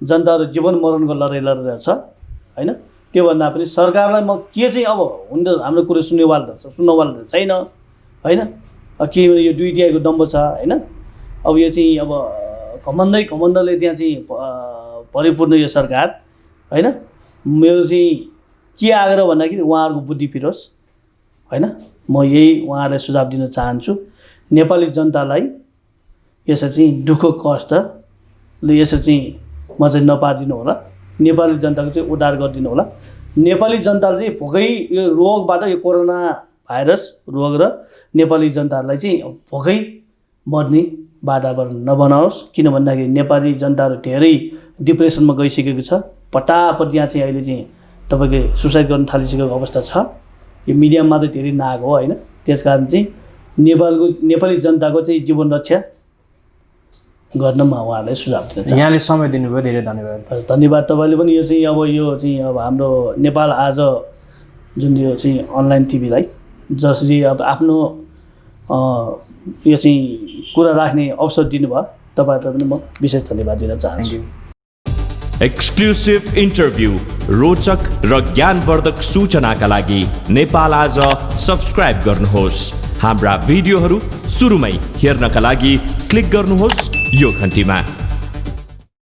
जनताहरू जीवन मरणको लडाइँ लडिरहेको छ होइन। त्योभन्दा पनि सरकारलाई म के चाहिँ अब हुन त हाम्रो कुरो सुन्नेवाला त छैन होइन। के यो दुईटियाको डम्ब छ होइन। अब यो चाहिँ अब घमण्डले त्यहाँ चाहिँ परिपूर्ण यो सरकार होइन। मेरो चाहिँ के आग्रह भन्दाखेरि उहाँहरूको बुद्धि फिरोस् होइन। म यही उहाँहरूलाई सुझाव दिन चाहन्छु। नेपाली जनतालाई यसरी चाहिँ दुःख कष्टले यसरी चाहिँ म चाहिँ नपारिदिनु होला। नेपाली जनताको चाहिँ उद्धार गरिदिनु होला। नेपाली जनताले चाहिँ भोकै यो रोगबाट, यो कोरोना भाइरस रोग र नेपाली जनताहरूलाई चाहिँ भोकै मर्ने वातावरण नबनाओस्। किन भन्दाखेरि नेपाली जनताहरू धेरै डिप्रेसनमा गइसकेको छ। पटापट यहाँ चाहिँ अहिले चाहिँ तपाईँको सुसाइड गर्न थालिसकेको अवस्था छ। यो मिडियामा मात्रै धेरै नआएको हो होइन। त्यस कारण चाहिँ नेपाली जनताको चाहिँ जीवन रक्षा गर्न म उहाँहरूलाई सुझाव दिन चाहन्छु। यहाँले समय दिनुभयो, धेरै धन्यवाद। धन्यवाद तपाईँले पनि। यो चाहिँ अब हाम्रो नेपाल आज जुन यो चाहिँ अनलाइन टिभीलाई जसरी अब आफ्नो यो चाहिँ कुरा राख्ने अवसर दिनुभयो, तपाईँहरूलाई पनि म विशेष धन्यवाद दिन चाहन्छु। एक्सक्लुसिभ इन्टरभ्यू, रोचक र ज्ञानवर्धक सूचनाका लागि नेपाल आज सब्स्क्राइब गर्नुहोस्। हाम्रा भिडियोहरू सुरुमै हेर्नका लागि क्लिक गर्नुहोस् यो घन्टीमा।